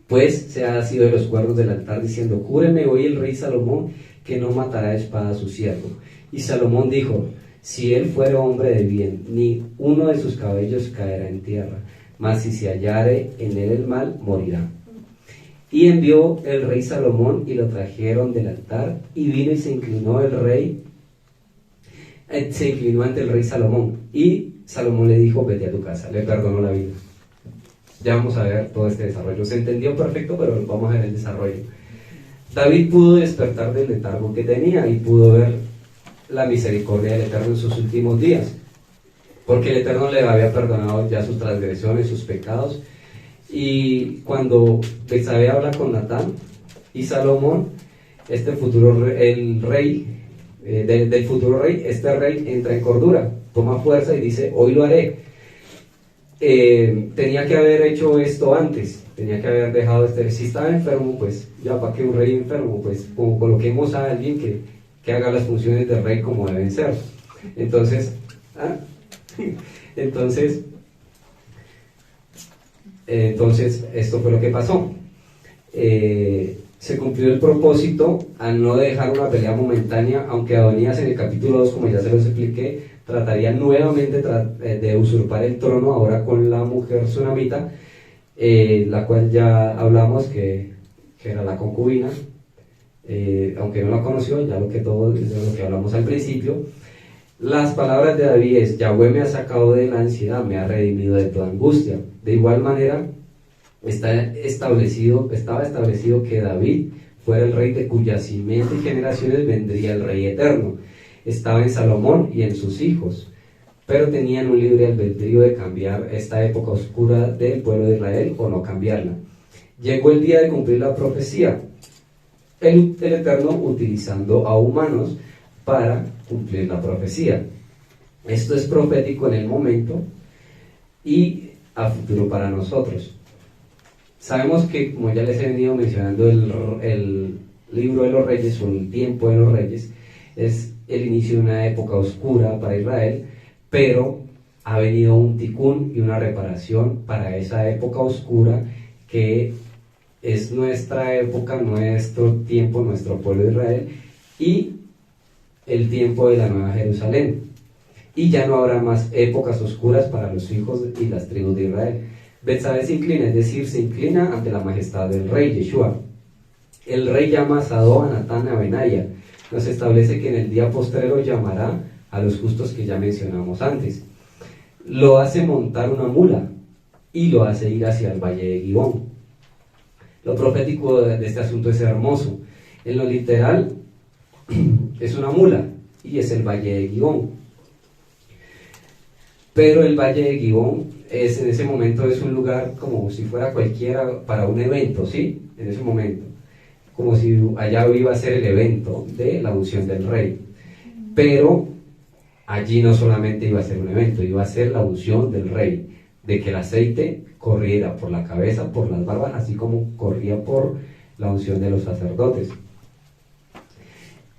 pues se ha asido de los cuernos del altar, diciendo: júreme hoy el rey Salomón que no matará a espada a su siervo. Y Salomón dijo: si él fuera hombre de bien, ni uno de sus cabellos caerá en tierra, mas si se hallare en él el mal, morirá. Y envió el rey Salomón y lo trajeron del altar, y vino y se inclinó ante el rey Salomón, y Salomón le dijo: vete a tu casa. Le perdonó la vida. Ya vamos a ver todo este desarrollo. Se entendió perfecto, pero vamos a ver el desarrollo. David pudo despertar del letargo que tenía y pudo ver la misericordia del Eterno en sus últimos días, porque el Eterno le había perdonado ya sus transgresiones, sus pecados. Y cuando Betsabé habla con Natán y Salomón, este rey entra en cordura, toma fuerza y dice: hoy lo haré. Tenía que haber hecho esto antes, tenía que haber dejado si estaba enfermo, pues ya para que un rey enfermo, pues coloquemos a alguien que haga las funciones del rey como deben ser. Entonces esto fue lo que pasó. Se cumplió el propósito al no dejar una pelea momentánea, aunque Adonías en el capítulo 2, como ya se los expliqué, trataría nuevamente de usurpar el trono, ahora con la mujer sunamita, la cual ya hablamos que era la concubina, aunque no la conoció, ya lo que hablamos al principio. Las palabras de David es: Yahweh me ha sacado de la ansiedad, me ha redimido de toda angustia. De igual manera, estaba establecido que David fuera el rey de cuya simiente y generaciones vendría el rey eterno. Estaba en Salomón y en sus hijos, pero tenían un libre albedrío de cambiar esta época oscura del pueblo de Israel o no cambiarla. Llegó el día de cumplir la profecía, el Eterno utilizando a humanos para cumplir la profecía. Esto es profético en el momento y a futuro para nosotros. Sabemos que, como ya les he venido mencionando, el libro de los reyes, o el tiempo de los reyes, es el inicio de una época oscura para Israel, pero ha venido un tikkun y una reparación para esa época oscura que es nuestra época, nuestro tiempo, nuestro pueblo de Israel, y el tiempo de la Nueva Jerusalén. Y ya no habrá más épocas oscuras para los hijos y las tribus de Israel. Betsabé se inclina, es decir, se inclina ante la majestad del rey Yeshua. El rey llama a Sadó, a Natán, a Benaya. Nos establece que en el día postrero llamará a los justos que ya mencionamos antes. Lo hace montar una mula y lo hace ir hacia el valle de Gibón. Lo profético de este asunto es hermoso. En lo literal es una mula y es el valle de Gibón. Pero el valle de Gibón en ese momento es un lugar como si fuera cualquiera para un evento, ¿sí? En ese momento, como si allá iba a ser el evento de la unción del rey. Pero allí no solamente iba a ser un evento, iba a ser la unción del rey, de que el aceite corriera por la cabeza, por las barbas, así como corría por la unción de los sacerdotes.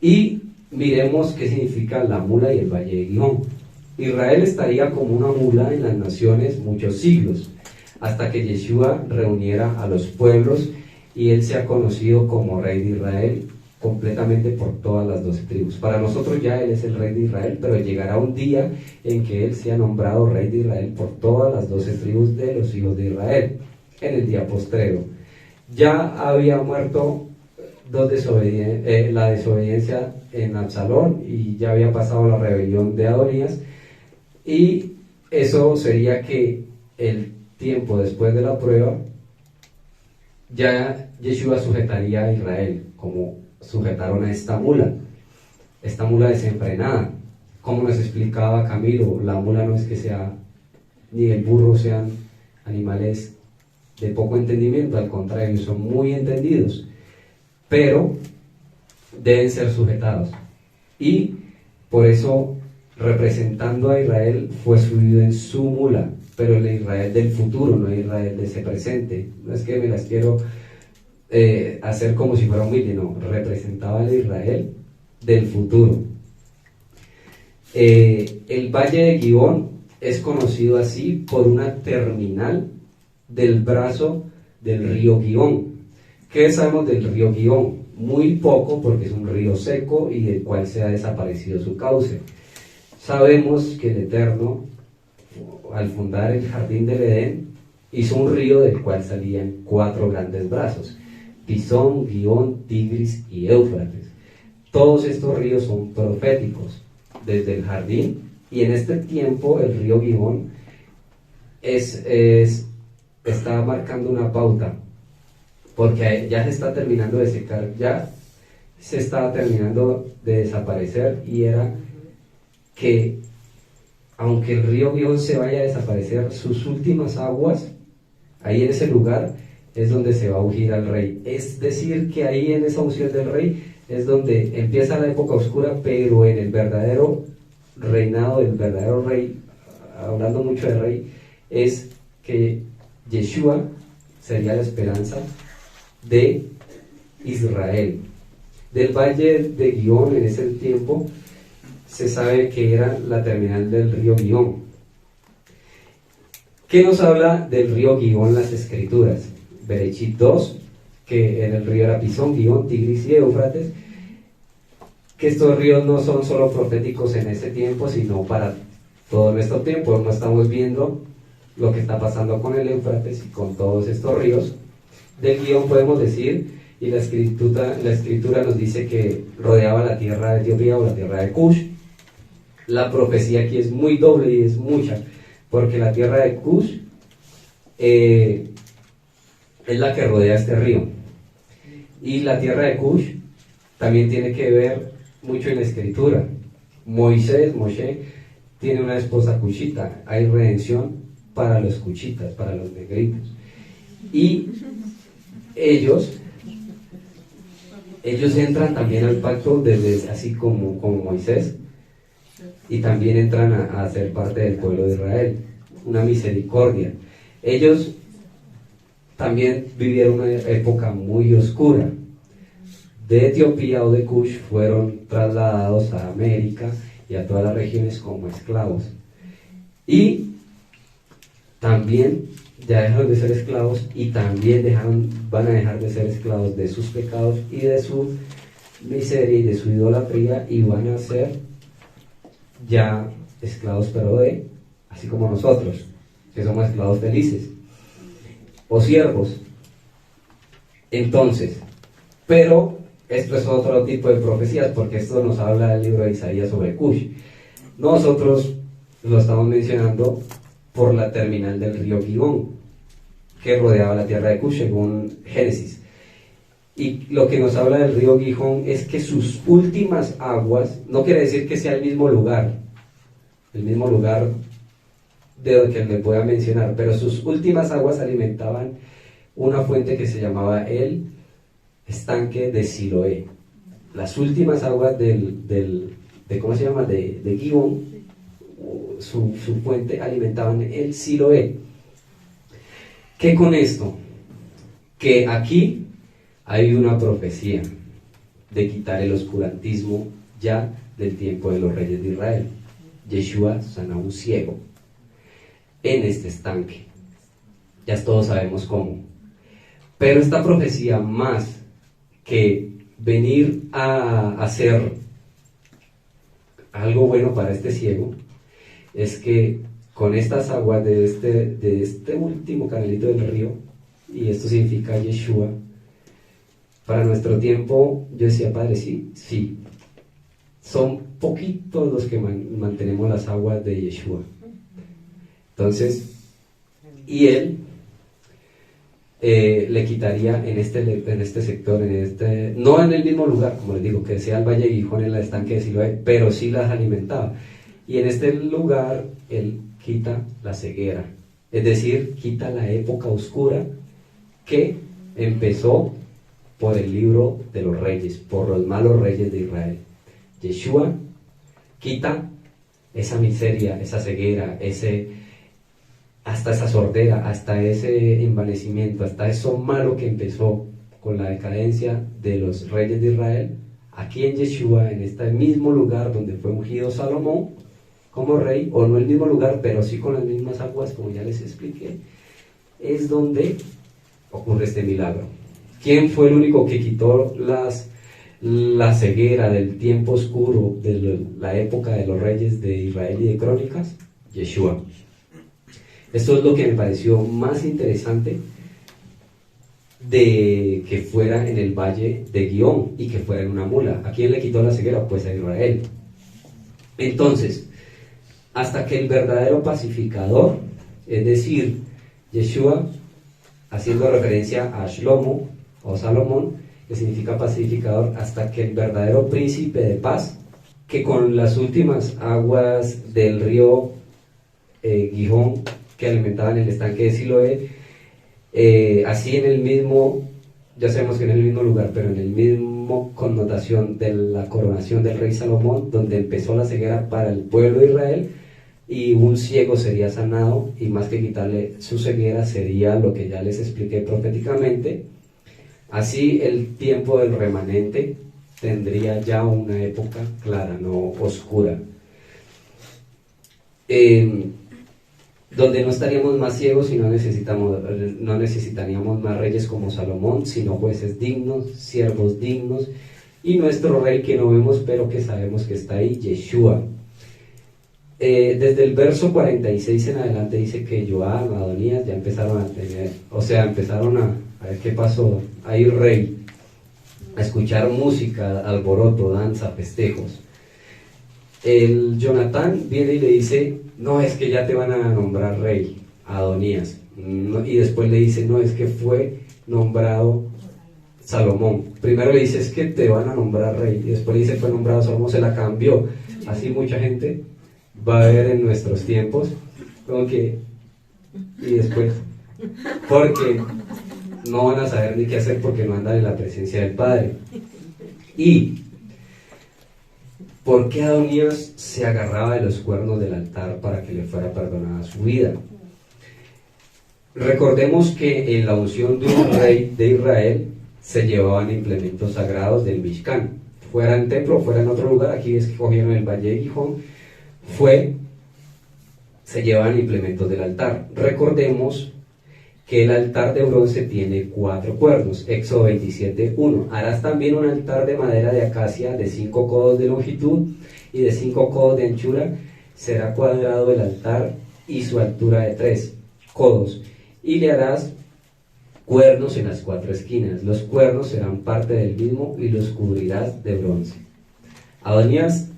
Y miremos qué significa la mula y el valle de Gibón. Israel estaría como una mula en las naciones muchos siglos, hasta que Yeshua reuniera a los pueblos y él sea conocido como rey de Israel completamente por todas las 12 tribus. Para nosotros ya él es el rey de Israel, pero llegará un día en que él sea nombrado rey de Israel por todas las 12 tribus de los hijos de Israel, en el día postrero. Ya había muerto la desobediencia en Absalón, y ya había pasado la rebelión de Adonías, y eso sería que el tiempo después de la prueba ya Yeshua sujetaría a Israel como sujetaron a esta mula desenfrenada. Como nos explicaba Camilo, la mula no es que sea, ni el burro sean animales de poco entendimiento, al contrario, son muy entendidos, pero deben ser sujetados. Y por eso, representando a Israel, fue subido en su mula, pero el Israel del futuro, no el Israel de ese presente. No es que me las quiero hacer como si fuera un Willy, no, representaba al Israel del futuro. El valle de Gibón es conocido así por una terminal del brazo del río Gibón. ¿Qué sabemos del río Gibón? Muy poco, porque es un río seco y del cual se ha desaparecido su cauce. sabemos que el Eterno, al fundar el jardín del Edén, hizo un río del cual salían 4 grandes brazos: Pisón, Gihón, Tigris y Éufrates. Todos estos ríos son proféticos desde el jardín, y en este tiempo el río Gihón está marcando una pauta, porque ya se está terminando de secar, ya se está terminando de desaparecer, y era que aunque el río Gihón se vaya a desaparecer, sus últimas aguas, ahí en ese lugar es donde se va a ungir al rey. Es decir, que ahí en esa unción del rey es donde empieza la época oscura, pero en el verdadero reinado del verdadero rey, hablando mucho del rey, es que Yeshua sería la esperanza de Israel. Del valle de Gihón en ese tiempo se sabe que era la terminal del río Gihón. ¿Qué nos habla del río Gihón las escrituras? Berechit 2, que en el río era Pisón, Gihón, Tigris y Éufrates, que estos ríos no son solo proféticos en ese tiempo, sino para todo nuestro tiempo. No estamos viendo lo que está pasando con el Éufrates y con todos estos ríos. Del Gihón podemos decir, y la escritura nos dice que rodeaba la tierra de Etiopía o la tierra de Cush. La profecía aquí es muy doble y es mucha, porque la tierra de Cush es la que rodea este río, y la tierra de Cush también tiene que ver mucho en la escritura. Moshe tiene una esposa cushita, hay redención para los cuchitas, para los negritos, y ellos entran también al pacto desde, así como Moisés, y también entran a ser parte del pueblo de Israel, una misericordia. Ellos también vivieron una época muy oscura. De Etiopía o de Cush fueron trasladados a América y a todas las regiones como esclavos, y también ya dejaron de ser esclavos, y también van a dejar de ser esclavos de sus pecados y de su miseria y de su idolatría, y van a ser ya esclavos, pero así como nosotros, que somos esclavos felices o siervos. Entonces, pero esto es otro tipo de profecías, porque esto nos habla del libro de Isaías sobre Cush. Nosotros lo estamos mencionando por la terminal del río Gihón, que rodeaba la tierra de Cush, según Génesis. Y lo que nos habla del río Gihón es que sus últimas aguas, no quiere decir que sea el mismo lugar de lo que les voy a mencionar, pero sus últimas aguas alimentaban una fuente que se llamaba el estanque de Siloé. Las últimas aguas de Gihón, su fuente, alimentaban el Siloé. ¿Qué con esto? Que aquí hay una profecía de quitar el oscurantismo ya del tiempo de los reyes de Israel. Yeshua sana a un ciego en este estanque. Ya todos sabemos cómo. Pero esta profecía, más que venir a hacer algo bueno para este ciego, es que con estas aguas de este último canalito del río, y esto significa Yeshua, para nuestro tiempo, yo decía, Padre, sí, son poquitos los que mantenemos las aguas de Yeshua. Entonces, y él le quitaría en este sector, no en el mismo lugar, como les digo, que sea el Valle de Gihón, en el estanque de Siloé, pero sí las alimentaba. Y en este lugar, él quita la ceguera, es decir, quita la época oscura que empezó por el libro de los reyes, por los malos reyes de Israel. Yeshua quita esa miseria, esa ceguera, hasta esa sordera, hasta ese envanecimiento, hasta eso malo que empezó con la decadencia de los reyes de Israel. Aquí en Yeshua, en este mismo lugar donde fue ungido Salomón como rey, o no el mismo lugar, pero sí con las mismas aguas, como ya les expliqué, es donde ocurre este milagro. ¿Quién fue el único que quitó la ceguera del tiempo oscuro de la época de los reyes de Israel y de Crónicas, Yeshua. Esto es lo que me pareció más interesante de que fuera en el valle de Gihón y que fuera en una mula. ¿A quién le quitó la ceguera? Pues a Israel. Entonces, hasta que el verdadero pacificador, es decir, Yeshua, haciendo referencia a Shlomo o Salomón, que significa pacificador, hasta que el verdadero príncipe de paz, que con las últimas aguas del río Gihón que alimentaban el estanque de Siloé, así en el mismo, ya sabemos que en el mismo lugar, pero en el mismo connotación de la coronación del rey Salomón, donde empezó la ceguera para el pueblo de Israel, y un ciego sería sanado, y más que quitarle su ceguera sería lo que ya les expliqué proféticamente. Así el tiempo del remanente tendría ya una época clara, no oscura, donde no estaríamos más ciegos y no necesitaríamos más reyes como Salomón, sino jueces dignos, siervos dignos, y nuestro rey que no vemos pero que sabemos que está ahí, Yeshua. Desde el verso 46 en adelante dice que Joab, Adonías ya empezaron a tener, empezaron a ver qué pasó, a ir rey, a escuchar música, alboroto, danza, festejos. El Jonatán viene y le dice, no, es que ya te van a nombrar rey, Adonías, y después le dice, no, es que fue nombrado Salomón. Primero le dice, es que te van a nombrar rey, y después le dice, fue nombrado Salomón, se la cambió. Así mucha gente va a ver en nuestros tiempos, como que, y después, porque no van a saber ni qué hacer porque no andan en la presencia del Padre. Y ¿por qué Adonías se agarraba de los cuernos del altar para que le fuera perdonada su vida? Recordemos que en la unción de un rey de Israel se llevaban implementos sagrados del Mishkan, fuera en templo, fuera en otro lugar. Aquí es que cogieron el valle de Gihón, se llevaban implementos del altar. Recordemos que el altar de bronce tiene 4 cuernos, Éxodo 27:1. Harás también un altar de madera de acacia de 5 codos de longitud y de 5 codos de anchura. Será cuadrado el altar y su altura de 3 codos. Y le harás cuernos en las 4 esquinas. Los cuernos serán parte del mismo y los cubrirás de bronce. Adonías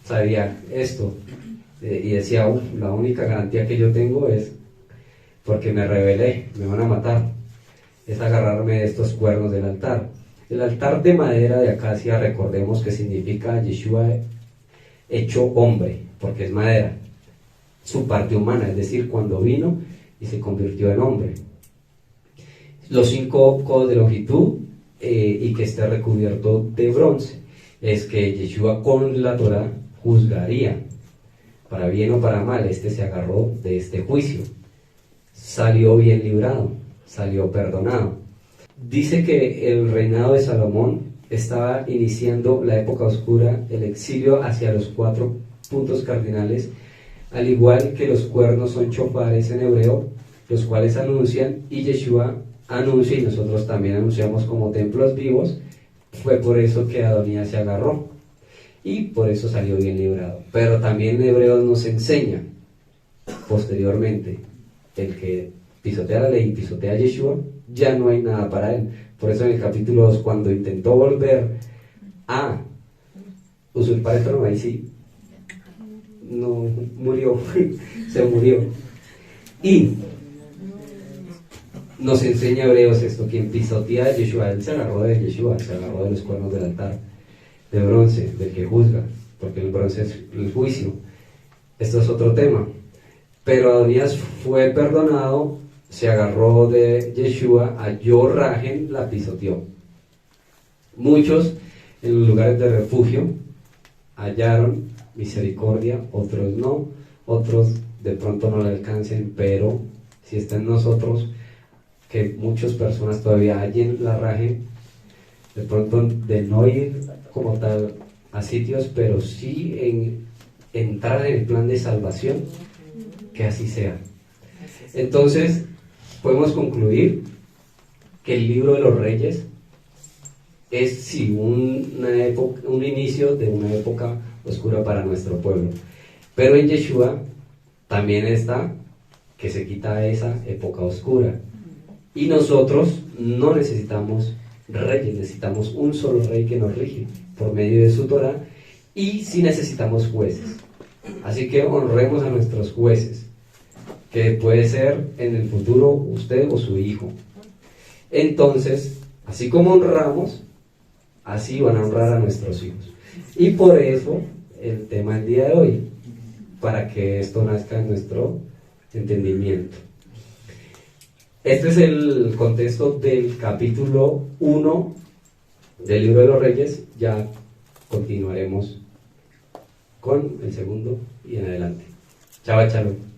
sabía esto y decía, la única garantía que yo tengo es porque me rebelé, me van a matar, es agarrarme de estos cuernos del altar. El altar de madera de acacia, recordemos que significa Yeshua hecho hombre, porque es madera, su parte humana, es decir, cuando vino y se convirtió en hombre. Los 5 codos de longitud y que esté recubierto de bronce, es que Yeshua con la Torah juzgaría, para bien o para mal. Este se agarró de este juicio, salió bien librado, salió perdonado. Dice que el reinado de Salomón estaba iniciando la época oscura, el exilio hacia los 4 puntos cardinales, al igual que los cuernos son chofares en hebreo, los cuales anuncian, y Yeshua anuncia, y nosotros también anunciamos como templos vivos. Fue por eso que Adonías se agarró y por eso salió bien librado. Pero también Hebreos nos enseña posteriormente, el que pisotea la ley y pisotea a Yeshua, ya no hay nada para él. Por eso en el capítulo 2, cuando intentó volver a usurpar el trono, ahí sí no murió, se murió. Y nos enseña Hebreos esto: quien pisotea a Yeshua, él se agarró de Yeshua, se agarró de los cuernos del altar de bronce, del que juzga, porque el bronce es el juicio. Esto es otro tema. Pero Adonías fue perdonado, se agarró de Yeshua, halló rajen, la pisoteó. Muchos en los lugares de refugio hallaron misericordia, otros no, otros de pronto no le alcancen, pero si está en nosotros que muchas personas todavía hallen la rajen, de pronto de no ir como tal a sitios, pero sí en entrar en el plan de salvación, que así sea. Entonces podemos concluir que el libro de los Reyes es sí un inicio de una época oscura para nuestro pueblo. Pero en Yeshua también está que se quita esa época oscura. Y nosotros no necesitamos reyes, necesitamos un solo rey que nos rige por medio de su Torah, y sí necesitamos jueces. Así que honremos a nuestros jueces, que puede ser en el futuro usted o su hijo. Entonces, así como honramos, así van a honrar a nuestros hijos. Y por eso el tema del día de hoy, para que esto nazca en nuestro entendimiento. Este es el contexto del capítulo 1 del Libro de los Reyes. Ya continuaremos con el segundo y en adelante. Chao, chalo.